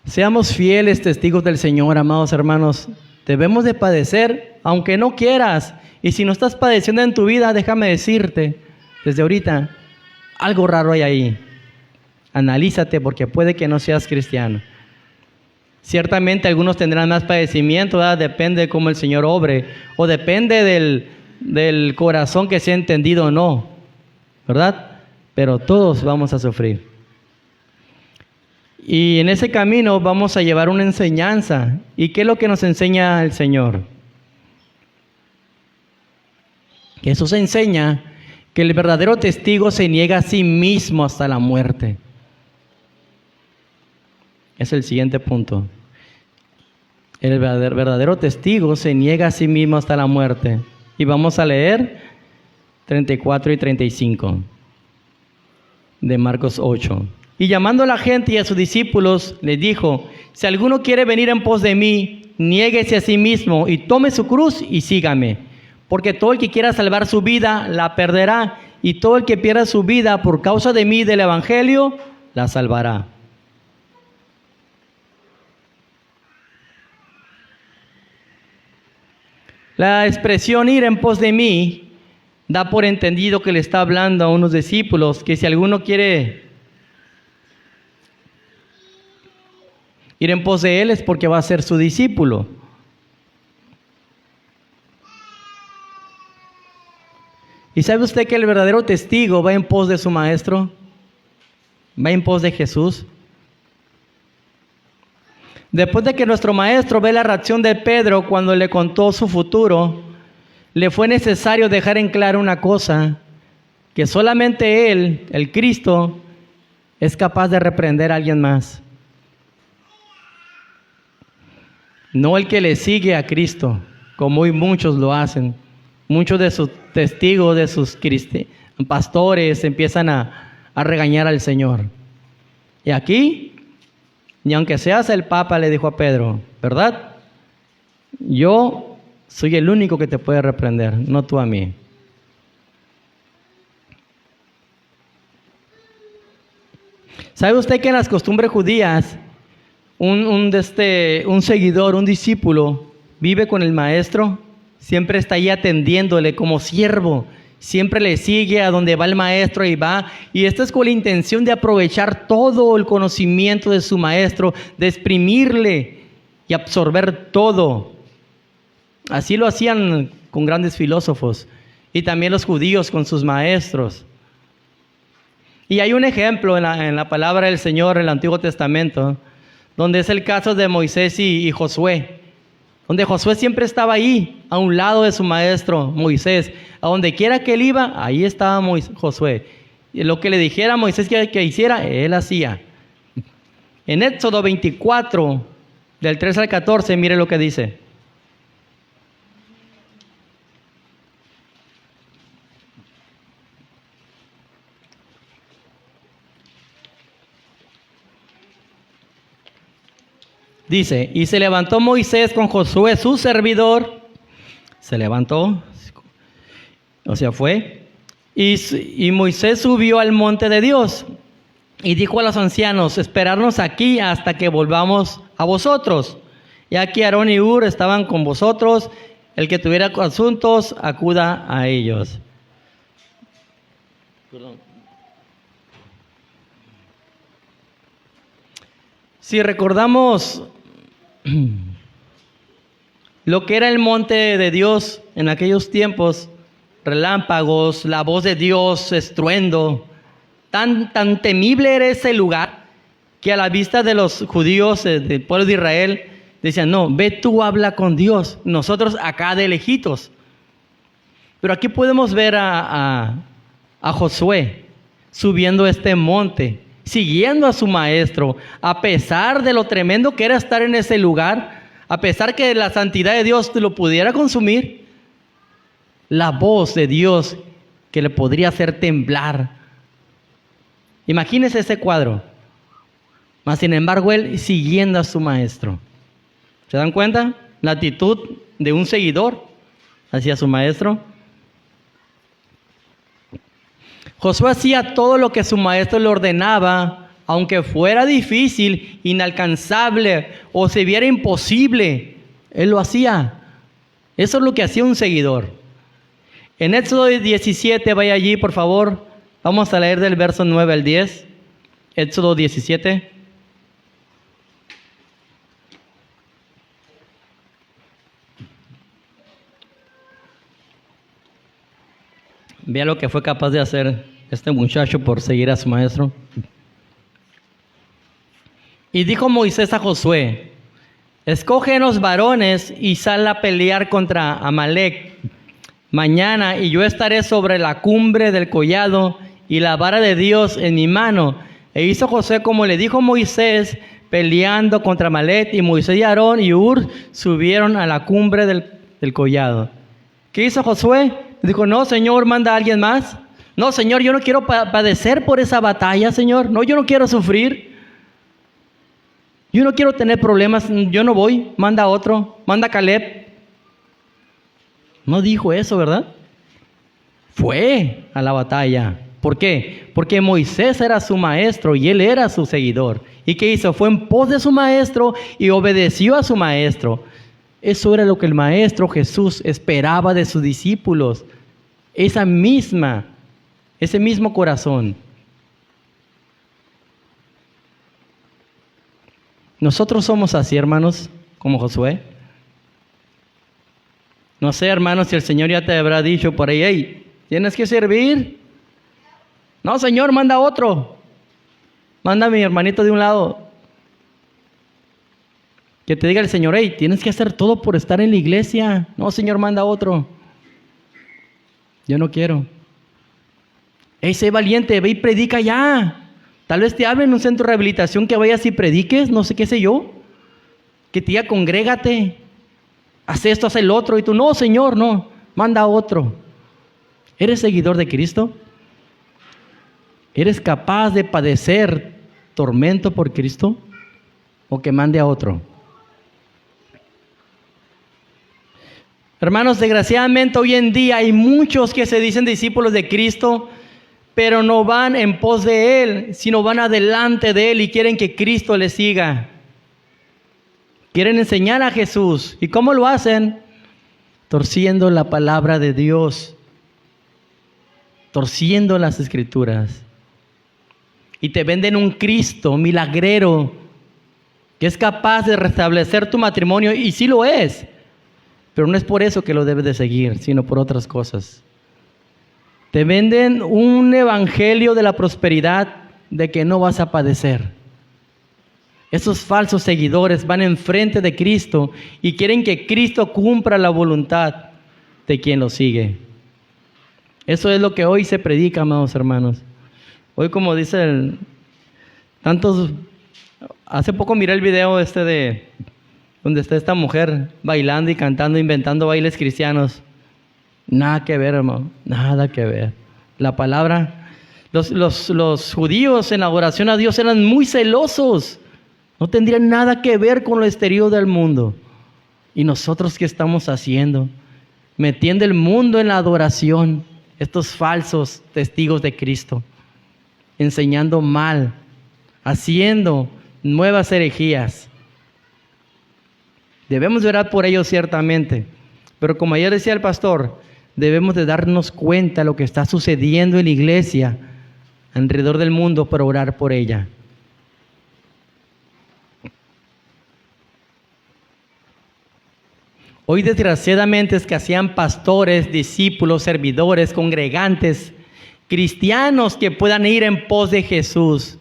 S1: Seamos fieles testigos del Señor, amados hermanos. Debemos de padecer, aunque no quieras. Y si no estás padeciendo en tu vida, déjame decirte, desde ahorita, algo raro hay ahí. Analízate porque puede que no seas cristiano. Ciertamente algunos tendrán más padecimiento, ¿verdad? Depende de cómo el Señor obre. O depende del corazón que sea entendido o no, ¿verdad? Pero todos vamos a sufrir. Y en ese camino vamos a llevar una enseñanza. ¿Y qué es lo que nos enseña el Señor? Jesús enseña que el verdadero testigo se niega a sí mismo hasta la muerte. Es el siguiente punto. El verdadero testigo se niega a sí mismo hasta la muerte. Y vamos a leer 34 y 35 de Marcos 8. Y llamando a la gente y a sus discípulos, les dijo: si alguno quiere venir en pos de mí, niéguese a sí mismo y tome su cruz y sígame. Porque todo el que quiera salvar su vida, la perderá. Y todo el que pierda su vida por causa de mí y del Evangelio, la salvará. La expresión ir en pos de mí da por entendido que le está hablando a unos discípulos que si alguno quiere ir en pos de él es porque va a ser su discípulo. ¿Y sabe usted que el verdadero testigo va en pos de su maestro? ¿Va en pos de Jesús? Después de que nuestro maestro ve la reacción de Pedro cuando le contó su futuro, le fue necesario dejar en claro una cosa, que solamente Él, el Cristo, es capaz de reprender a alguien más. No el que le sigue a Cristo, como hoy muchos lo hacen. Muchos de sus testigos, de sus pastores, empiezan a regañar al Señor. Y aquí, ni aunque seas el Papa, le dijo a Pedro, ¿verdad? Yo soy el único que te puede reprender, no tú a mí. ¿Sabe usted que en las costumbres judías, un seguidor, un discípulo, vive con el maestro? Siempre está ahí atendiéndole como siervo. Siempre le sigue a donde va el maestro y va. Y esto es con la intención de aprovechar todo el conocimiento de su maestro, de exprimirle y absorber todo. Así lo hacían con grandes filósofos y también los judíos con sus maestros. Y hay un ejemplo en la palabra del Señor en el Antiguo Testamento, donde es el caso de Moisés y Josué. Donde Josué siempre estaba ahí, a un lado de su maestro Moisés. A donde quiera que él iba, ahí estaba Josué. Y lo que le dijera a Moisés que hiciera, él hacía. En Éxodo 24, del 3 al 14, mire lo que dice. Dice, y se levantó Moisés con Josué, su servidor, se levantó, o sea, fue, y Moisés subió al monte de Dios, y dijo a los ancianos, esperarnos aquí hasta que volvamos a vosotros. Y aquí Aarón y Hur estaban con vosotros, el que tuviera asuntos, acuda a ellos. Perdón. Si recordamos lo que era el monte de Dios en aquellos tiempos, relámpagos, la voz de Dios, estruendo, tan temible era ese lugar que a la vista de los judíos del pueblo de Israel decían, no, ve tú, habla con Dios, nosotros acá de lejitos. Pero aquí podemos ver a Josué subiendo este monte, siguiendo a su maestro, a pesar de lo tremendo que era estar en ese lugar, a pesar que la santidad de Dios lo pudiera consumir, la voz de Dios que le podría hacer temblar. Imagínese ese cuadro. Mas sin embargo, él siguiendo a su maestro. ¿Se dan cuenta? La actitud de un seguidor hacia su maestro. Josué hacía todo lo que su maestro le ordenaba, aunque fuera difícil, inalcanzable o se viera imposible. Él lo hacía. Eso es lo que hacía un seguidor. En Éxodo 17, vaya allí por favor. Vamos a leer del verso 9 al 10. Éxodo 17. Vea lo que fue capaz de hacer este muchacho por seguir a su maestro. Y dijo Moisés a Josué: escógenos varones y sal a pelear contra Amalec mañana, y yo estaré sobre la cumbre del collado y la vara de Dios en mi mano. E hizo Josué como le dijo Moisés, peleando contra Amalec, y Moisés y Aarón y Hur subieron a la cumbre del collado. ¿Qué hizo Josué? Dijo: no, Señor, manda a alguien más. No, Señor, yo no quiero padecer por esa batalla, Señor. No, yo no quiero sufrir. Yo no quiero tener problemas. Yo no voy. Manda a otro. Manda a Caleb. No dijo eso, ¿verdad? Fue a la batalla. ¿Por qué? Porque Moisés era su maestro y él era su seguidor. ¿Y qué hizo? Fue en pos de su maestro y obedeció a su maestro. Eso era lo que el maestro Jesús esperaba de sus discípulos. Ese mismo corazón. Nosotros somos así, hermanos, como Josué. No sé, hermanos, si el Señor ya te habrá dicho por ahí: hey, tienes que servir. No, Señor, manda otro. Manda a mi hermanito de un lado. Que te diga el Señor: hey, tienes que hacer todo por estar en la iglesia. No, Señor, manda otro. Yo no quiero. Hey, sé valiente, ve y predica ya. Tal vez te hablen en un centro de rehabilitación que vayas y prediques, no sé qué sé yo. Que te diga: congrégate. Haz esto, haz el otro. Y tú: no, Señor, no. Manda a otro. ¿Eres seguidor de Cristo? ¿Eres capaz de padecer tormento por Cristo? ¿O que mande a otro? Hermanos, desgraciadamente hoy en día hay muchos que se dicen discípulos de Cristo, pero no van en pos de Él, sino van adelante de Él y quieren que Cristo les siga. Quieren enseñar a Jesús. ¿Y cómo lo hacen? Torciendo la palabra de Dios, torciendo las Escrituras. Y te venden un Cristo milagrero que es capaz de restablecer tu matrimonio, y sí lo es, pero no es por eso que lo debes de seguir, sino por otras cosas. Te venden un evangelio de la prosperidad, de que no vas a padecer. Esos falsos seguidores van enfrente de Cristo y quieren que Cristo cumpla la voluntad de quien lo sigue. Eso es lo que hoy se predica, amados hermanos. Hoy, como dicen tantos, hace poco miré el video de donde está esta mujer bailando y cantando, inventando bailes cristianos. Nada que ver, hermano, nada que ver. La palabra, los judíos en la oración a Dios eran muy celosos. No tendrían nada que ver con lo exterior del mundo. ¿Y nosotros qué estamos haciendo? Metiendo el mundo en la adoración. Estos falsos testigos de Cristo. Enseñando mal. Haciendo nuevas herejías. Debemos de orar por ellos ciertamente. Pero como ayer decía el pastor, debemos de darnos cuenta de lo que está sucediendo en la iglesia alrededor del mundo para orar por ella. Hoy desgraciadamente escasean pastores, discípulos, servidores, congregantes, cristianos que puedan ir en pos de Jesús.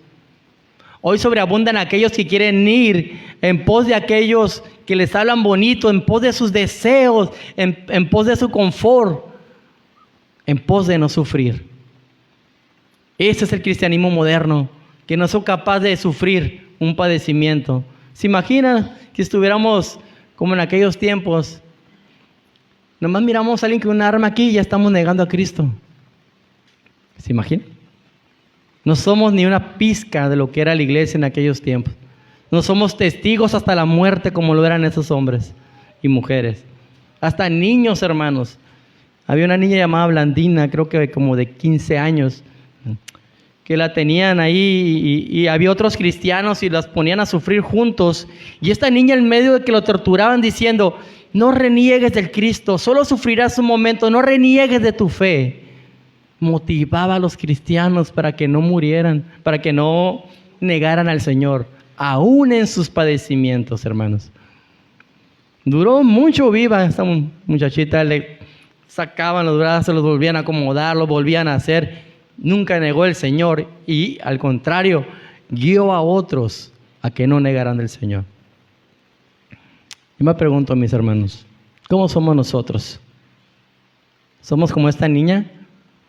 S1: Hoy sobreabundan aquellos que quieren ir en pos de aquellos que les hablan bonito, en pos de sus deseos, en pos de su confort, en pos de no sufrir. Ese es el cristianismo moderno, que no son capaces de sufrir un padecimiento. ¿Se imaginan que estuviéramos como en aquellos tiempos? Nomás miramos a alguien con un arma aquí y ya estamos negando a Cristo. ¿Se imaginan? No somos ni una pizca de lo que era la iglesia en aquellos tiempos. No somos testigos hasta la muerte como lo eran esos hombres y mujeres. Hasta niños, hermanos. Había una niña llamada Blandina, creo que como de 15 años, que la tenían ahí y había otros cristianos y las ponían a sufrir juntos. Y esta niña, en medio de que lo torturaban, diciendo: no reniegues del Cristo, solo sufrirás un momento, no reniegues de tu fe. Motivaba a los cristianos para que no murieran, para que no negaran al Señor, aún en sus padecimientos, hermanos. Duró mucho viva esta muchachita, le sacaban los brazos, los volvían a acomodar, los volvían a hacer. Nunca negó el Señor y al contrario, guió a otros ¿a qué no negarán del Señor? Yo me pregunto, mis hermanos, ¿cómo somos nosotros? ¿Somos como esta niña?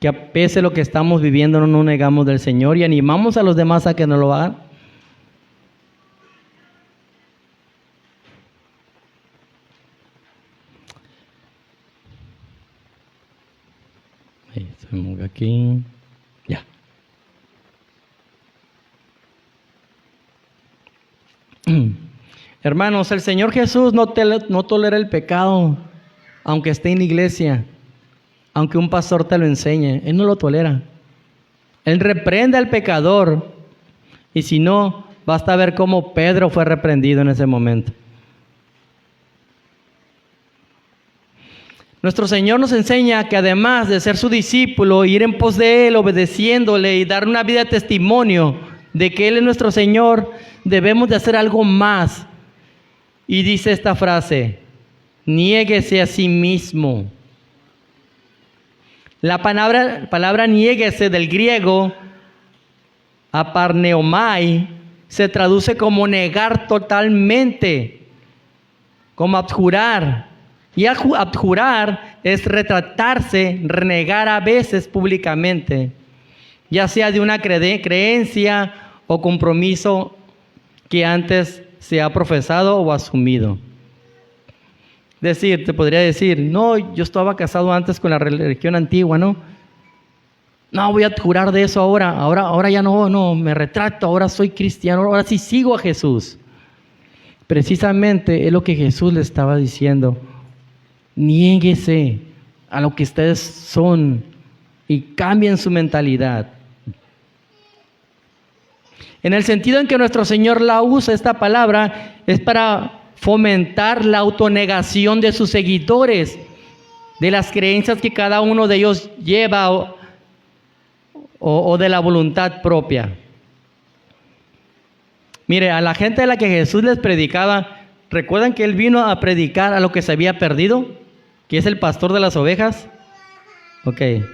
S1: Que a pesar de lo que estamos viviendo no nos negamos del Señor y animamos a los demás a que no lo hagan. Ahí, se mueve aquí. Ya. Hermanos, el Señor Jesús no tolera el pecado, aunque esté en la iglesia, aunque un pastor te lo enseñe. Él no lo tolera. Él reprende al pecador. Y si no, basta ver cómo Pedro fue reprendido en ese momento. Nuestro Señor nos enseña que además de ser su discípulo, ir en pos de Él, obedeciéndole y dar una vida de testimonio de que Él es nuestro Señor, debemos de hacer algo más. Y dice esta frase: niéguese a sí mismo. La palabra niéguese del griego aparneomai se traduce como negar totalmente, como abjurar. Y abjurar es retratarse, renegar a veces públicamente, ya sea de una creencia o compromiso que antes se ha profesado o asumido. Te podría decir, no, yo estaba casado antes con la religión antigua, ¿no? No, voy a jurar de eso ahora ya no, me retracto, ahora soy cristiano, ahora sí sigo a Jesús. Precisamente es lo que Jesús le estaba diciendo. Niéguese a lo que ustedes son y cambien su mentalidad. En el sentido en que nuestro Señor la usa, esta palabra es para fomentar la autonegación de sus seguidores, de las creencias que cada uno de ellos lleva o de la voluntad propia. Mire, a la gente a la que Jesús les predicaba, ¿recuerdan que Él vino a predicar a lo que se había perdido? Que es el pastor de las ovejas. Ok. Él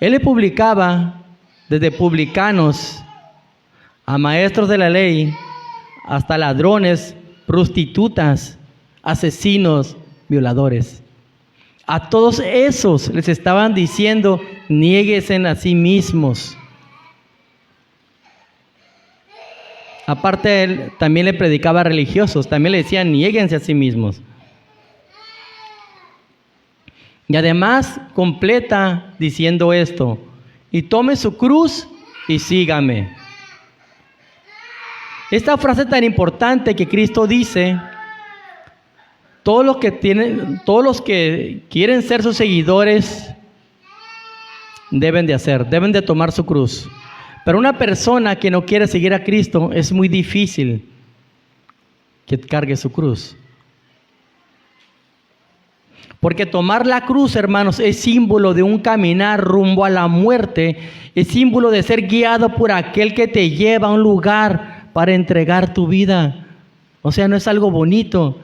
S1: le publicaba desde publicanos a maestros de la ley, hasta ladrones, prostitutas, asesinos, violadores. A todos esos les estaban diciendo, niéguense a sí mismos. Aparte, él también le predicaba a religiosos, también le decían, niéguense a sí mismos. Y además completa diciendo esto, y tome su cruz y sígame. Esta frase tan importante que Cristo dice, todos los que quieren ser sus seguidores deben de tomar su cruz. Pero una persona que no quiere seguir a Cristo es muy difícil que cargue su cruz. Porque tomar la cruz, hermanos, es símbolo de un caminar rumbo a la muerte, es símbolo de ser guiado por aquel que te lleva a un lugar para entregar tu vida. O sea, no es algo bonito.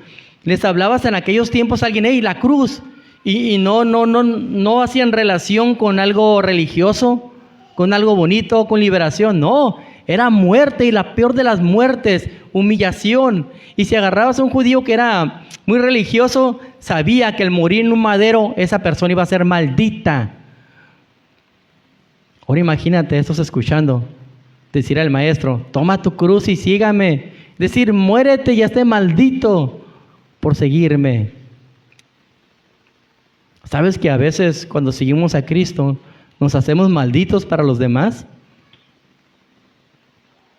S1: Les hablabas en aquellos tiempos a alguien, la cruz, y no hacían relación con algo religioso, con algo bonito, con liberación. No, era muerte, y la peor de las muertes, humillación. Y si agarrabas a un judío que era muy religioso, sabía que al morir en un madero, esa persona iba a ser maldita. Ahora imagínate, estos escuchando, decir al maestro, toma tu cruz y sígame. Decir, muérete y esté maldito por seguirme. ¿Sabes que a veces cuando seguimos a Cristo nos hacemos malditos para los demás?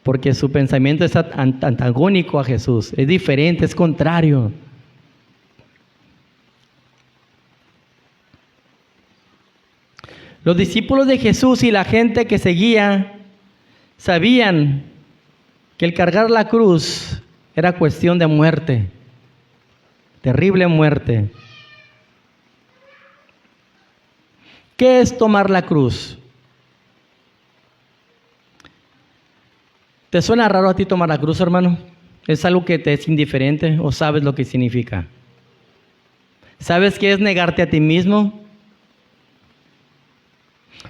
S1: Porque su pensamiento es antagónico a Jesús, es diferente, es contrario. Los discípulos de Jesús y la gente que seguía sabían que el cargar la cruz era cuestión de muerte, terrible muerte. ¿Qué es tomar la cruz? ¿Te suena raro a ti tomar la cruz, hermano? ¿Es algo que te es indiferente o sabes lo que significa? ¿Sabes qué es negarte a ti mismo?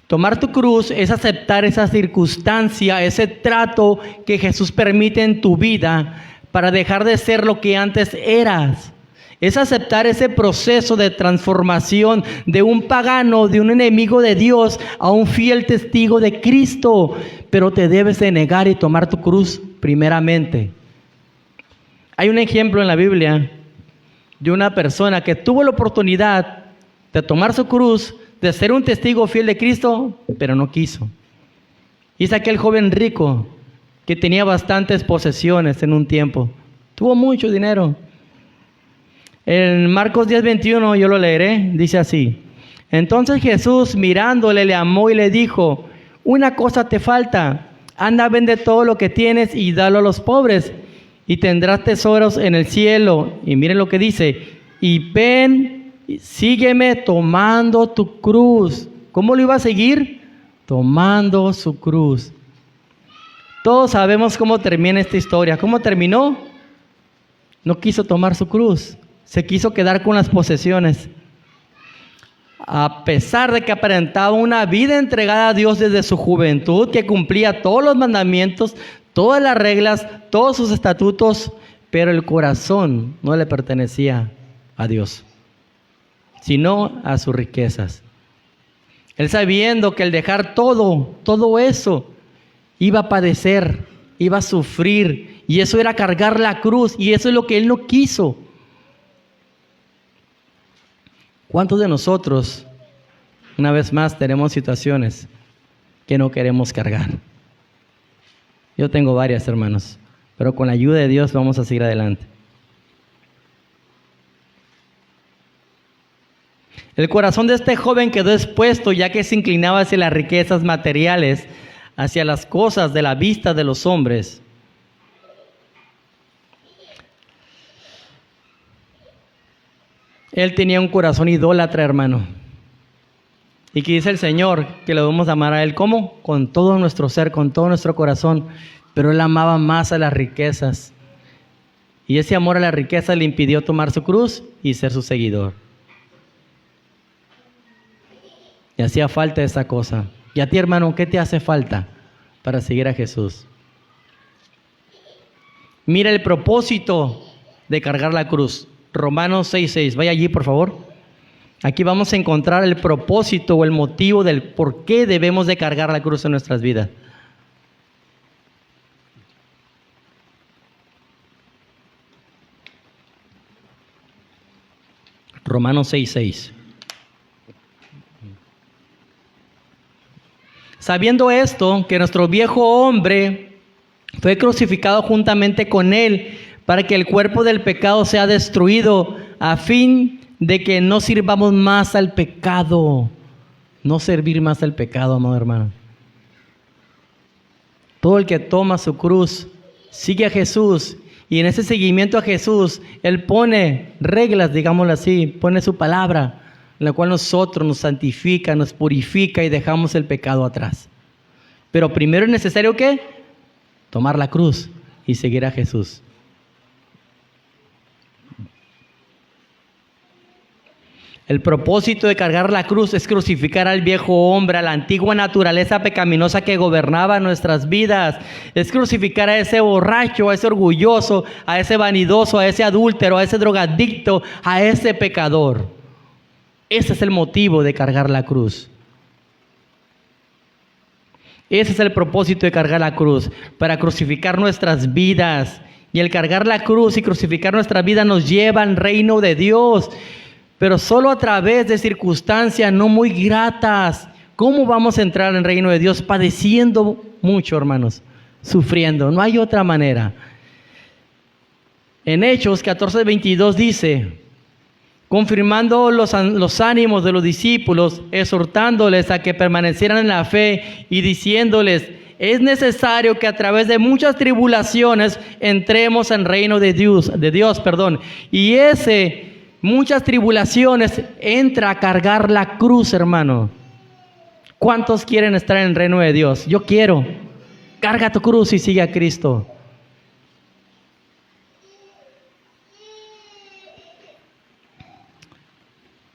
S1: Tomar tu cruz es aceptar esa circunstancia, ese trato que Jesús permite en tu vida para dejar de ser lo que antes eras. Es aceptar ese proceso de transformación de un pagano, de un enemigo de Dios, a un fiel testigo de Cristo. Pero te debes de negar y tomar tu cruz primeramente. Hay un ejemplo en la Biblia de una persona que tuvo la oportunidad de tomar su cruz, de ser un testigo fiel de Cristo, pero no quiso. Y es aquel joven rico que tenía bastantes posesiones en un tiempo. Tuvo mucho dinero. En Marcos 10:21 yo lo leeré, dice así: entonces Jesús, mirándole, le amó y le dijo: una cosa te falta, anda, vende todo lo que tienes y dalo a los pobres, y tendrás tesoros en el cielo. Y miren lo que dice: y ven, sígueme tomando tu cruz. ¿Cómo lo iba a seguir? Tomando su cruz. Todos sabemos cómo termina esta historia. ¿Cómo terminó? No quiso tomar su cruz. Se quiso quedar con las posesiones. A pesar de que aparentaba una vida entregada a Dios desde su juventud, que cumplía todos los mandamientos, todas las reglas, todos sus estatutos, pero el corazón no le pertenecía a Dios, sino a sus riquezas. Él, sabiendo que al dejar todo eso, iba a padecer, iba a sufrir, y eso era cargar la cruz, y eso es lo que él no quiso. ¿Cuántos de nosotros, una vez más, tenemos situaciones que no queremos cargar? Yo tengo varias, hermanos, pero con la ayuda de Dios vamos a seguir adelante. El corazón de este joven quedó expuesto, ya que se inclinaba hacia las riquezas materiales, hacia las cosas de la vista de los hombres. Él tenía un corazón idólatra, hermano. Y que dice el Señor que lo debemos amar a Él. ¿Cómo? Con todo nuestro ser, con todo nuestro corazón. Pero Él amaba más a las riquezas. Y ese amor a la riqueza le impidió tomar su cruz y ser su seguidor. Y hacía falta esa cosa. Y a ti, hermano, ¿qué te hace falta para seguir a Jesús? Mira el propósito de cargar la cruz. Romanos 6:6. Vaya allí, por favor. Aquí vamos a encontrar el propósito o el motivo del por qué debemos de cargar la cruz en nuestras vidas. Romanos 6:6. Sabiendo esto, que nuestro viejo hombre fue crucificado juntamente con él, para que el cuerpo del pecado sea destruido, a fin de que no sirvamos más al pecado. No servir más al pecado, amado hermano. Todo el que toma su cruz, sigue a Jesús, y en ese seguimiento a Jesús, Él pone reglas, digámoslo así, pone su palabra, en la cual nosotros nos santifica, nos purifica y dejamos el pecado atrás. Pero primero es necesario, ¿qué? Tomar la cruz y seguir a Jesús. El propósito de cargar la cruz es crucificar al viejo hombre, a la antigua naturaleza pecaminosa que gobernaba nuestras vidas. Es crucificar a ese borracho, a ese orgulloso, a ese vanidoso, a ese adúltero, a ese drogadicto, a ese pecador. Ese es el motivo de cargar la cruz. Ese es el propósito de cargar la cruz, para crucificar nuestras vidas. Y el cargar la cruz y crucificar nuestras vidas nos lleva al reino de Dios, pero solo a través de circunstancias no muy gratas. ¿Cómo vamos a entrar en el reino de Dios? Padeciendo mucho, hermanos, sufriendo. No hay otra manera. En Hechos 14:22 dice: confirmando los ánimos de los discípulos, exhortándoles a que permanecieran en la fe y diciéndoles: es necesario que a través de muchas tribulaciones entremos en el reino de Dios. Y muchas tribulaciones entra a cargar la cruz, hermano. ¿Cuántos quieren estar en el reino de Dios? Yo quiero. Carga tu cruz y sigue a Cristo.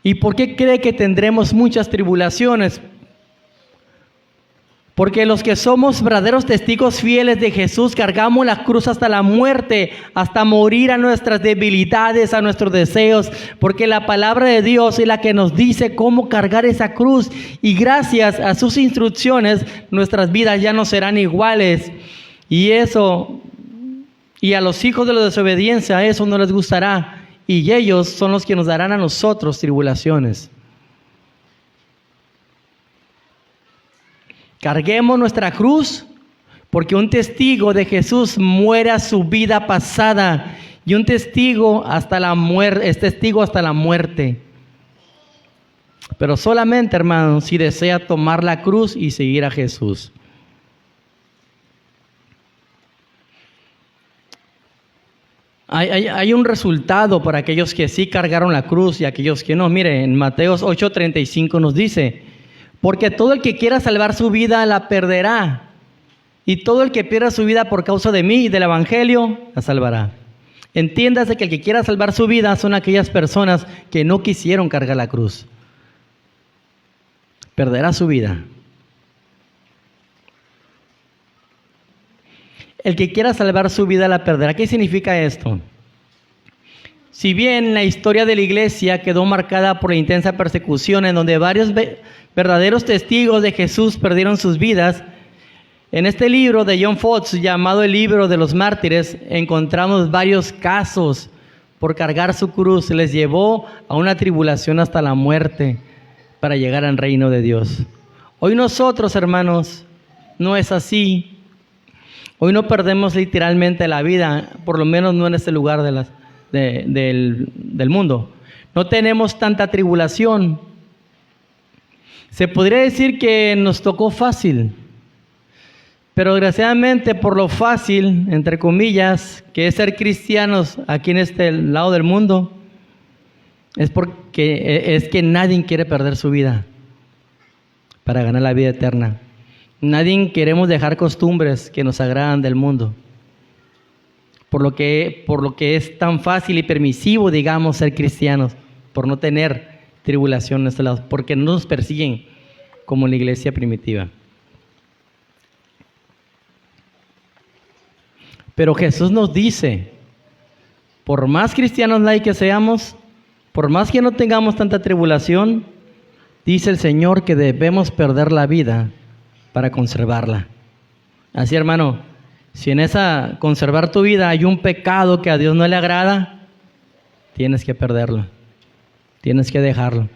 S1: ¿Y por qué cree que tendremos muchas tribulaciones? Porque los que somos verdaderos testigos fieles de Jesús cargamos la cruz hasta la muerte, hasta morir a nuestras debilidades, a nuestros deseos, porque la palabra de Dios es la que nos dice cómo cargar esa cruz, y gracias a sus instrucciones nuestras vidas ya no serán iguales, y a los hijos de la desobediencia eso no les gustará, y ellos son los que nos darán a nosotros tribulaciones. Carguemos nuestra cruz, porque un testigo de Jesús muere a su vida pasada, y un testigo hasta la muerte, es testigo hasta la muerte. Pero solamente, hermano, si desea tomar la cruz y seguir a Jesús. Hay un resultado para aquellos que sí cargaron la cruz y aquellos que no. Mire, en Mateos 8:35 nos dice: porque todo el que quiera salvar su vida la perderá, y todo el que pierda su vida por causa de mí y del evangelio la salvará. Entiéndase que el que quiera salvar su vida son aquellas personas que no quisieron cargar la cruz. Perderá su vida. El que quiera salvar su vida la perderá. ¿Qué significa esto? Si bien la historia de la iglesia quedó marcada por la intensa persecución en donde varios verdaderos testigos de Jesús perdieron sus vidas, en este libro de John Fox, llamado el libro de los mártires, encontramos varios casos por cargar su cruz. Les llevó a una tribulación hasta la muerte para llegar al reino de Dios. Hoy nosotros, hermanos, no es así. Hoy no perdemos literalmente la vida, por lo menos no en este lugar del mundo. No tenemos tanta tribulación. Se podría decir que nos tocó fácil, pero desgraciadamente por lo fácil, entre comillas, que es ser cristianos aquí en este lado del mundo, es que nadie quiere perder su vida para ganar la vida eterna. Nadie queremos dejar costumbres que nos agradan del mundo. Por lo que es tan fácil y permisivo, digamos, ser cristianos, por no tener tribulación en este lado, porque no nos persiguen como la iglesia primitiva. Pero Jesús nos dice, por más cristianos que seamos, por más que no tengamos tanta tribulación, dice el Señor que debemos perder la vida para conservarla. Así, hermano, si en esa conservar tu vida hay un pecado que a Dios no le agrada, tienes que perderlo, tienes que dejarlo.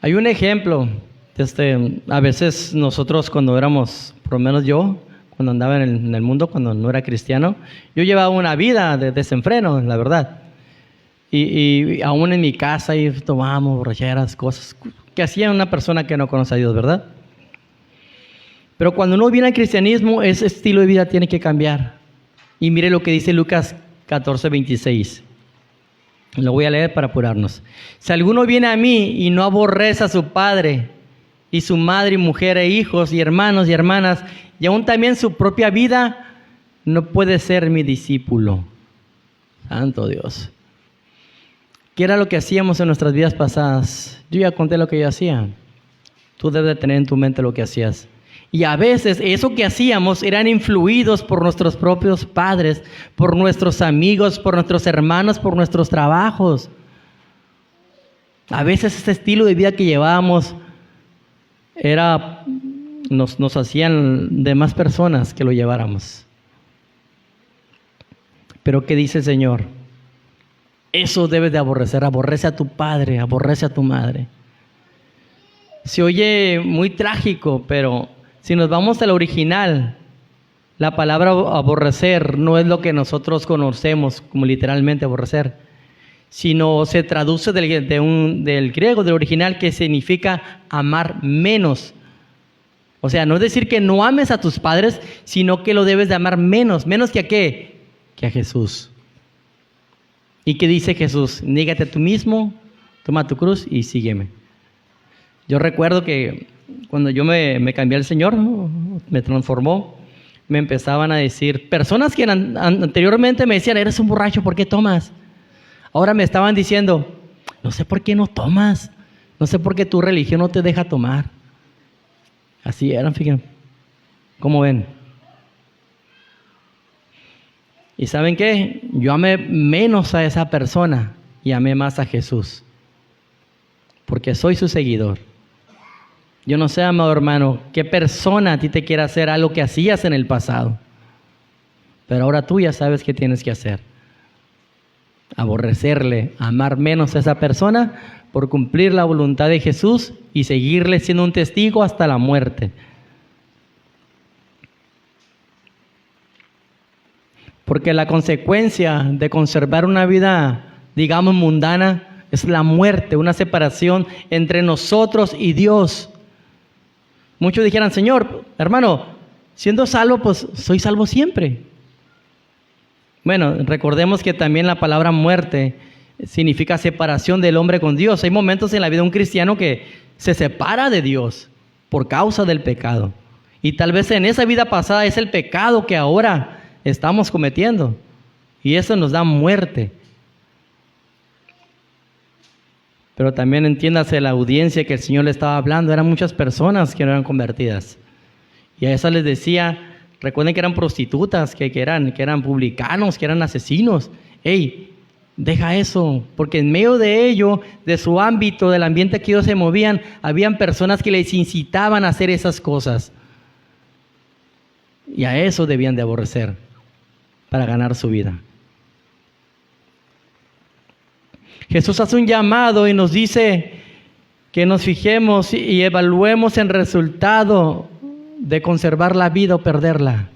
S1: Hay un ejemplo, a veces nosotros cuando éramos, por lo menos yo, cuando andaba en el mundo, cuando no era cristiano, yo llevaba una vida de desenfreno, la verdad. Y aún en mi casa y tomábamos borracheras, cosas que hacía una persona que no conoce a Dios, ¿verdad? Pero cuando uno viene al cristianismo, ese estilo de vida tiene que cambiar. Y mire lo que dice Lucas 14:26. Lo voy a leer para apurarnos. Si alguno viene a mí y no aborrece a su padre y su madre y mujer e hijos y hermanos y hermanas, y aún también su propia vida, no puede ser mi discípulo. Santo Dios. ¿Qué era lo que hacíamos en nuestras vidas pasadas? Yo ya conté lo que yo hacía. Tú debes de tener en tu mente lo que hacías. Y a veces eso que hacíamos eran influidos por nuestros propios padres, por nuestros amigos, por nuestros hermanos, por nuestros trabajos. A veces ese estilo de vida que llevábamos nos hacían de más personas que lo lleváramos. Pero ¿qué dice el Señor? Eso debes de aborrecer. Aborrece a tu padre, aborrece a tu madre. Se oye muy trágico, pero si nos vamos al original, la palabra aborrecer no es lo que nosotros conocemos como literalmente aborrecer, sino se traduce del griego, del original, que significa amar menos. O sea, no es decir que no ames a tus padres, sino que lo debes de amar menos. ¿Menos que a qué? Que a Jesús. ¿Y qué dice Jesús? Nígate a tú mismo, toma tu cruz y sígueme. Yo recuerdo que cuando yo me cambié al Señor, me transformó. me empezaban a decir, personas que anteriormente me decían, eres un borracho, ¿por qué tomas? Ahora me estaban diciendo, no sé por qué no tomas, no sé por qué tu religión no te deja tomar. Así eran, fíjense. ¿Cómo ven? ¿Y saben qué? Yo amé menos a esa persona y amé más a Jesús, porque soy su seguidor. Yo no sé, amado hermano, qué persona a ti te quiere hacer algo que hacías en el pasado, pero ahora tú ya sabes qué tienes que hacer. Aborrecerle, amar menos a esa persona por cumplir la voluntad de Jesús y seguirle siendo un testigo hasta la muerte. Porque la consecuencia de conservar una vida, digamos, mundana, es la muerte, una separación entre nosotros y Dios. Muchos dijeran, Señor, hermano, siendo salvo, pues soy salvo siempre. Bueno, recordemos que también la palabra muerte significa separación del hombre con Dios. Hay momentos en la vida de un cristiano que se separa de Dios por causa del pecado. Y tal vez en esa vida pasada es el pecado que ahora estamos cometiendo. Y eso nos da muerte. Pero también entiéndase la audiencia que el Señor le estaba hablando. Eran muchas personas que no eran convertidas. Y a eso les decía, recuerden que eran prostitutas, que eran publicanos, que eran asesinos. ¡Ey! Deja eso, porque en medio de ello, de su ámbito, del ambiente que ellos se movían, habían personas que les incitaban a hacer esas cosas. Y a eso debían de aborrecer para ganar su vida. Jesús hace un llamado y nos dice que nos fijemos y evaluemos el resultado de conservar la vida o perderla.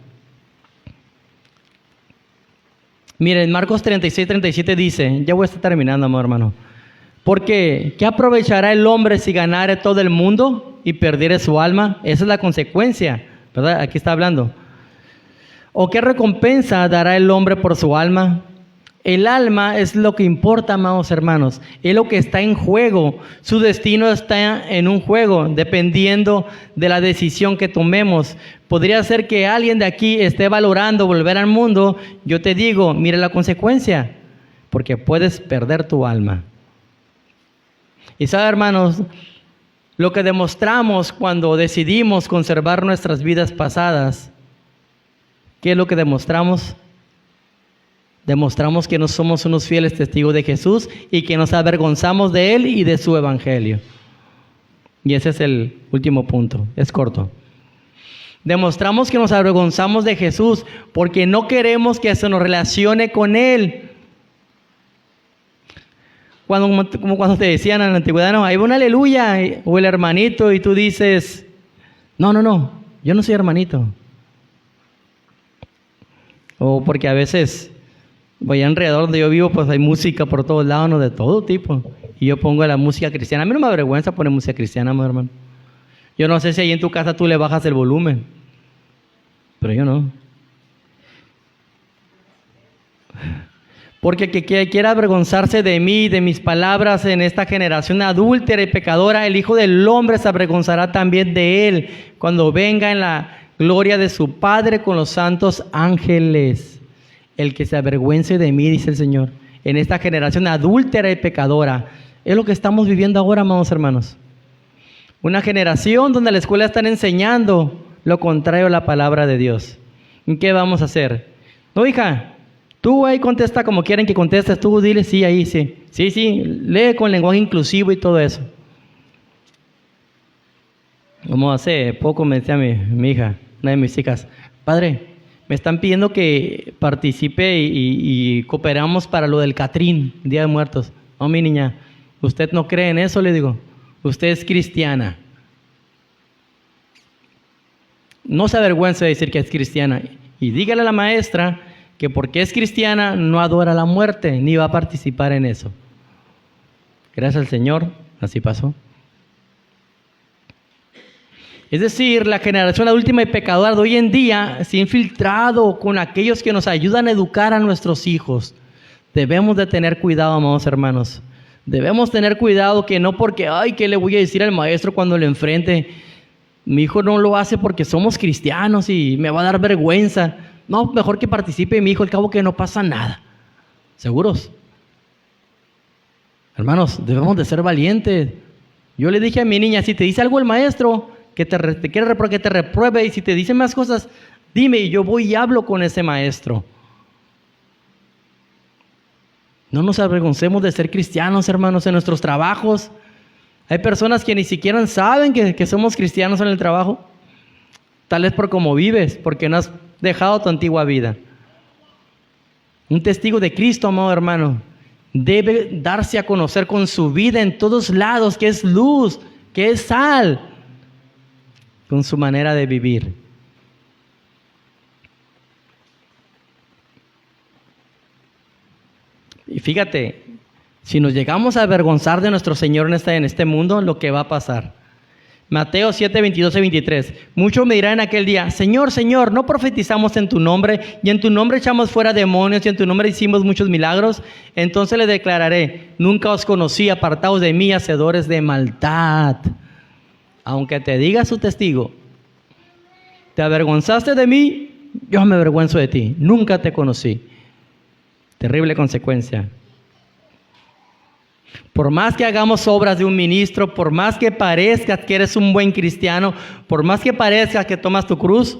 S1: Miren, Marcos 36:37 dice, ya voy a estar terminando, amor hermano. Porque, ¿qué aprovechará el hombre si ganare todo el mundo y perdiere su alma? Esa es la consecuencia, ¿verdad? Aquí está hablando. ¿O qué recompensa dará el hombre por su alma? El alma es lo que importa, amados hermanos. Es lo que está en juego. Su destino está en un juego, dependiendo de la decisión que tomemos. Podría ser que alguien de aquí esté valorando volver al mundo. Yo te digo, mire la consecuencia, porque puedes perder tu alma. Y sabe, hermanos, lo que demostramos cuando decidimos conservar nuestras vidas pasadas, ¿qué es lo que demostramos? Demostramos que no somos unos fieles testigos de Jesús y que nos avergonzamos de Él y de su evangelio. Y ese es el último punto, es corto. Demostramos que nos avergonzamos de Jesús porque no queremos que se nos relacione con Él. Como cuando te decían en la antigüedad, no, ahí va un aleluya, o el hermanito, y tú dices, no, yo no soy hermanito. O porque a veces, allá alrededor donde yo vivo, pues hay música por todos lados, ¿no? De todo tipo. Y yo pongo la música cristiana. A mí no me avergüenza poner música cristiana, mi hermano. Yo no sé si ahí en tu casa tú le bajas el volumen, pero yo no. Porque que quiera avergonzarse de mí, de mis palabras en esta generación adúltera y pecadora, el Hijo del Hombre se avergonzará también de él cuando venga en la gloria de su Padre con los santos ángeles. El que se avergüence de mí, dice el Señor, en esta generación adúltera y pecadora. Es lo que estamos viviendo ahora, amados hermanos. Una generación donde la escuela están enseñando lo contrario a la palabra de Dios. ¿Y qué vamos a hacer? No, hija, tú ahí contesta como quieren que contestes. Tú dile sí, ahí sí. Sí, lee con lenguaje inclusivo y todo eso. Como hace poco me decía mi hija, una de mis hijas, padre, me están pidiendo que participe y cooperamos para lo del Catrín, Día de Muertos. No, mi niña, ¿usted no cree en eso? Le digo, usted es cristiana. No se avergüence de decir que es cristiana. Y dígale a la maestra que porque es cristiana no adora la muerte, ni va a participar en eso. Gracias al Señor, así pasó. Es decir, la generación última y pecadora de hoy en día se ha infiltrado con aquellos que nos ayudan a educar a nuestros hijos. Debemos de tener cuidado, amados hermanos. Debemos tener cuidado que no porque, ¿qué le voy a decir al maestro cuando le enfrente? Mi hijo no lo hace porque somos cristianos y me va a dar vergüenza. No, mejor que participe mi hijo, al cabo que no pasa nada. ¿Seguros? Hermanos, debemos de ser valientes. Yo le dije a mi niña, si te dice algo el maestro, que te quiere que te repruebe, y si te dice más cosas, dime y yo voy y hablo con ese maestro. No nos avergoncemos de ser cristianos, hermanos, en nuestros trabajos. Hay personas que ni siquiera saben que somos cristianos en el trabajo. Tal vez por cómo vives, porque no has dejado tu antigua vida. Un testigo de Cristo, amado hermano, debe darse a conocer con su vida en todos lados, que es luz, que es sal, con su manera de vivir. Y fíjate, si nos llegamos a avergonzar de nuestro Señor en este mundo, lo que va a pasar. Mateo 7, 22 y 23. Muchos me dirán en aquel día, Señor, Señor, ¿no profetizamos en tu nombre? Y en tu nombre echamos fuera demonios y en tu nombre hicimos muchos milagros. Entonces le declararé, nunca os conocí, apartaos de mí, hacedores de maldad. Aunque te diga su testigo, te avergonzaste de mí, yo me avergüenzo de ti. Nunca te conocí. Terrible consecuencia. Por más que hagamos obras de un ministro, por más que parezca que eres un buen cristiano, por más que parezca que tomas tu cruz,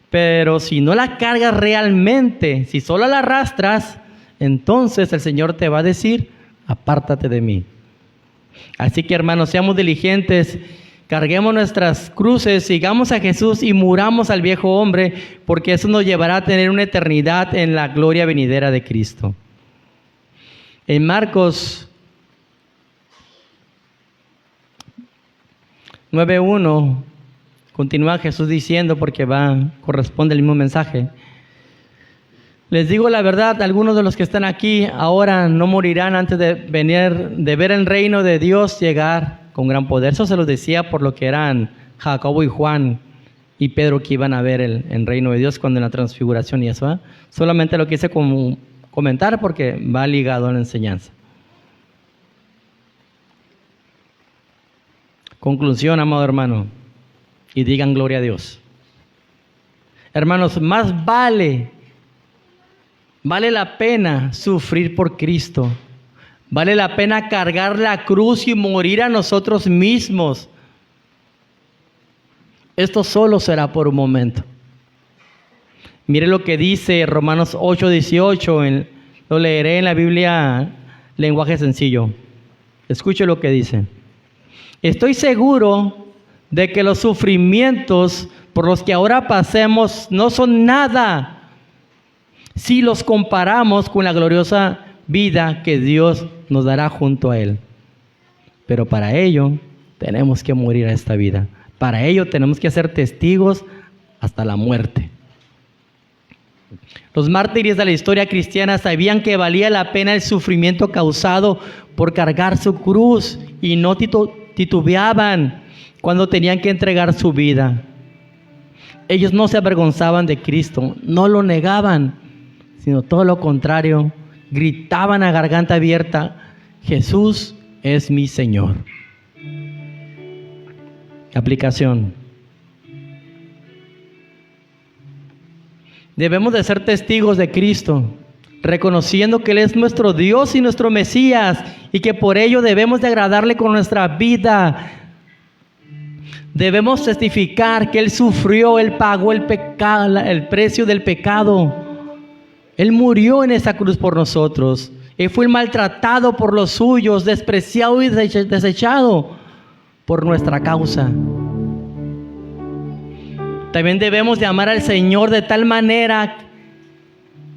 S1: pero si no la cargas realmente, si solo la arrastras, entonces el Señor te va a decir, apártate de mí. Así que, hermanos, seamos diligentes, carguemos nuestras cruces, sigamos a Jesús y muramos al viejo hombre, porque eso nos llevará a tener una eternidad en la gloria venidera de Cristo. En Marcos 9:1 continúa Jesús diciendo, porque corresponde el mismo mensaje. Les digo la verdad, algunos de los que están aquí ahora no morirán antes de ver el reino de Dios llegar con gran poder. Eso se los decía por lo que eran Jacobo y Juan y Pedro, que iban a ver el reino de Dios cuando en la transfiguración y eso. Solamente lo quise comentar porque va ligado a la enseñanza. Conclusión, amado hermano, y digan gloria a Dios. Hermanos, más vale la pena sufrir por Cristo. Vale la pena cargar la cruz y morir a nosotros mismos. Esto solo será por un momento. Mire lo que dice Romanos 8:18, lo leeré en la Biblia, lenguaje sencillo. Escuche lo que dice. Estoy seguro de que los sufrimientos por los que ahora pasemos no son nada si los comparamos con la gloriosa vida que Dios nos dará junto a Él. Pero para ello tenemos que morir a esta vida. Para ello tenemos que ser testigos hasta la muerte. Los mártires de la historia cristiana sabían que valía la pena el sufrimiento causado por cargar su cruz y no titubeaban cuando tenían que entregar su vida. Ellos no se avergonzaban de Cristo, no lo negaban, sino todo lo contrario, gritaban a garganta abierta, Jesús es mi Señor. Aplicación. Debemos de ser testigos de Cristo, reconociendo que Él es nuestro Dios y nuestro Mesías, y que por ello debemos de agradarle con nuestra vida. Debemos testificar que Él sufrió, Él pagó el precio del pecado. Él murió en esa cruz por nosotros. Él fue maltratado por los suyos, despreciado y desechado por nuestra causa. También debemos de amar al Señor de tal manera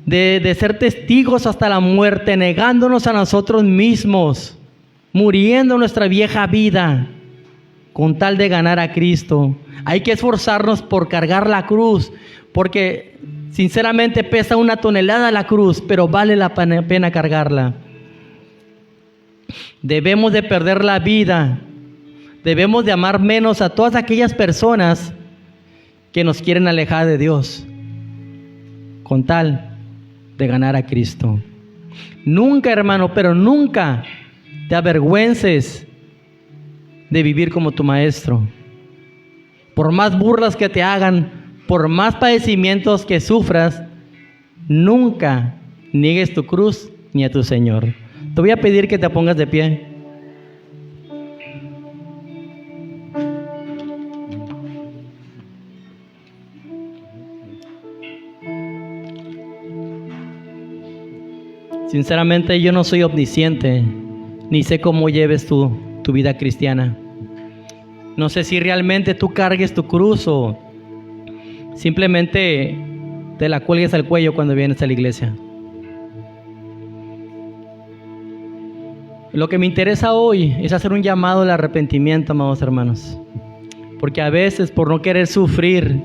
S1: de ser testigos hasta la muerte, negándonos a nosotros mismos, muriendo nuestra vieja vida, con tal de ganar a Cristo. Hay que esforzarnos por cargar la cruz, porque sinceramente pesa 1 tonelada la cruz, pero vale la pena cargarla. Debemos de perder la vida, debemos de amar menos a todas aquellas personas que nos quieren alejar de Dios, con tal de ganar a Cristo. Nunca, hermano, pero nunca te avergüences de vivir como tu maestro. por más burlas que te hagan, por más padecimientos que sufras, nunca niegues tu cruz ni a tu Señor. Te voy a pedir que te pongas de pie. Sinceramente, yo no soy omnisciente, ni sé cómo lleves tu vida cristiana. No sé si realmente tú cargues tu cruz o simplemente te la cuelgues al cuello cuando vienes a la iglesia. Lo que me interesa hoy es hacer un llamado al arrepentimiento, amados hermanos. Porque a veces, por no querer sufrir,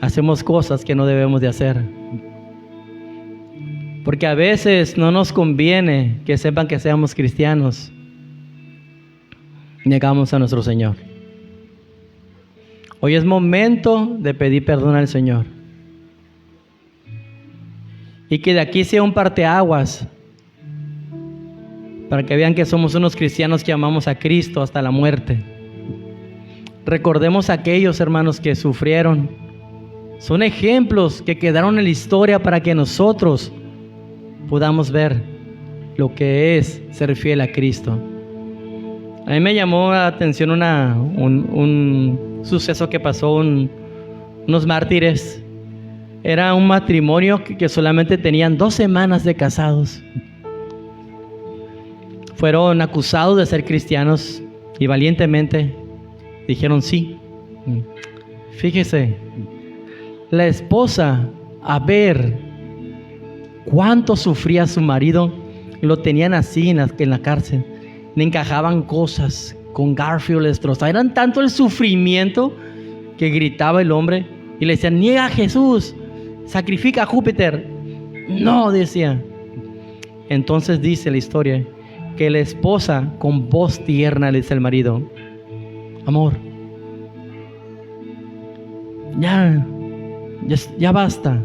S1: hacemos cosas que no debemos de hacer. Porque a veces no nos conviene que sepan que seamos cristianos. Negamos a nuestro Señor. Hoy es momento de pedir perdón al Señor. Y que de aquí sea un parteaguas para que vean que somos unos cristianos que amamos a Cristo hasta la muerte. Recordemos a aquellos hermanos que sufrieron. Son ejemplos que quedaron en la historia para que nosotros podamos ver lo que es ser fiel a Cristo. A mí me llamó la atención un suceso que pasó, unos mártires. Era un matrimonio que solamente tenían 2 semanas de casados. Fueron acusados de ser cristianos y valientemente dijeron sí. Fíjese, la esposa, a ver cuánto sufría su marido, lo tenían así en la cárcel. Le encajaban cosas, con garfio le destrozaban. Eran tanto el sufrimiento que gritaba el hombre y le decían: niega a Jesús, sacrifica a Júpiter. No, decía. Entonces dice la historia que la esposa con voz tierna le dice al marido: amor, ya basta,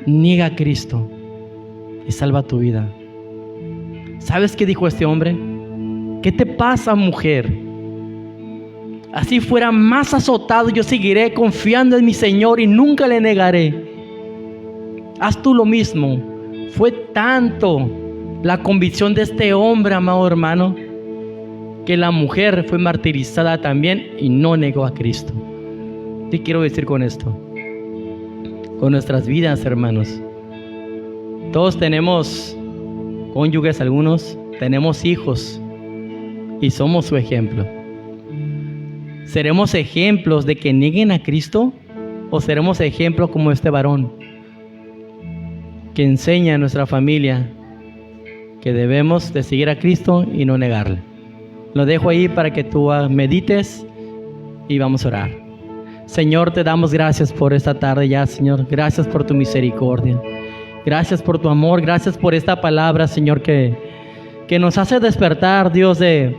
S1: niega a Cristo y salva tu vida. ¿Sabes qué dijo este hombre? ¿Qué te pasa, mujer? Así fuera más azotado, yo seguiré confiando en mi Señor y nunca le negaré. Haz tú lo mismo. Fue tanto la convicción de este hombre, amado hermano, que la mujer fue martirizada también y no negó a Cristo. ¿Qué quiero decir con esto? Con nuestras vidas, hermanos. Todos tenemos cónyuges, algunos tenemos hijos y somos su ejemplo. ¿Seremos ejemplos de que nieguen a Cristo o seremos ejemplos como este varón que enseña a nuestra familia que debemos de seguir a Cristo y no negarle? Lo dejo ahí para que tú medites y vamos a orar. Señor, te damos gracias por esta tarde ya, Señor. Gracias por tu misericordia. Gracias por tu amor. Gracias por esta palabra, Señor, que nos hace despertar, Dios, de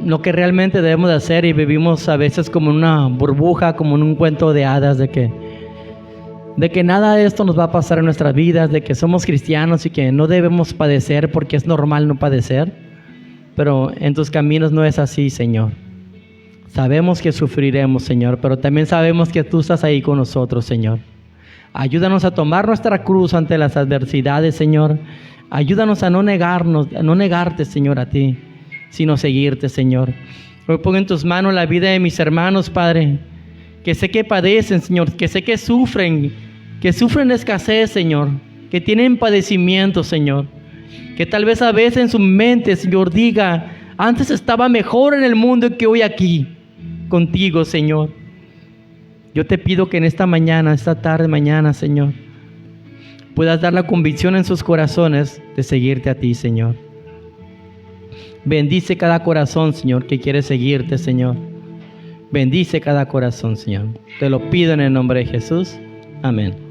S1: lo que realmente debemos de hacer, y vivimos a veces como en una burbuja, como en un cuento de hadas, de que nada de esto nos va a pasar en nuestras vidas, de que somos cristianos y que no debemos padecer porque es normal no padecer. Pero en tus caminos no es así, Señor. Sabemos que sufriremos, Señor, pero también sabemos que tú estás ahí con nosotros, Señor. Ayúdanos a tomar nuestra cruz ante las adversidades, Señor. Ayúdanos a no negarte, Señor, a ti, sino seguirte, Señor. Hoy pongo en tus manos la vida de mis hermanos, Padre, que sé que padecen, Señor, que sé que sufren escasez, Señor, que tienen padecimiento, Señor, que tal vez a veces en su mente, Señor, diga: antes estaba mejor en el mundo que hoy aquí contigo, Señor. Yo te pido que en esta mañana, esta tarde, mañana, Señor, puedas dar la convicción en sus corazones de seguirte a ti, Señor. Bendice cada corazón, Señor, que quiere seguirte, Señor. Bendice cada corazón, Señor. Te lo pido en el nombre de Jesús. Amén.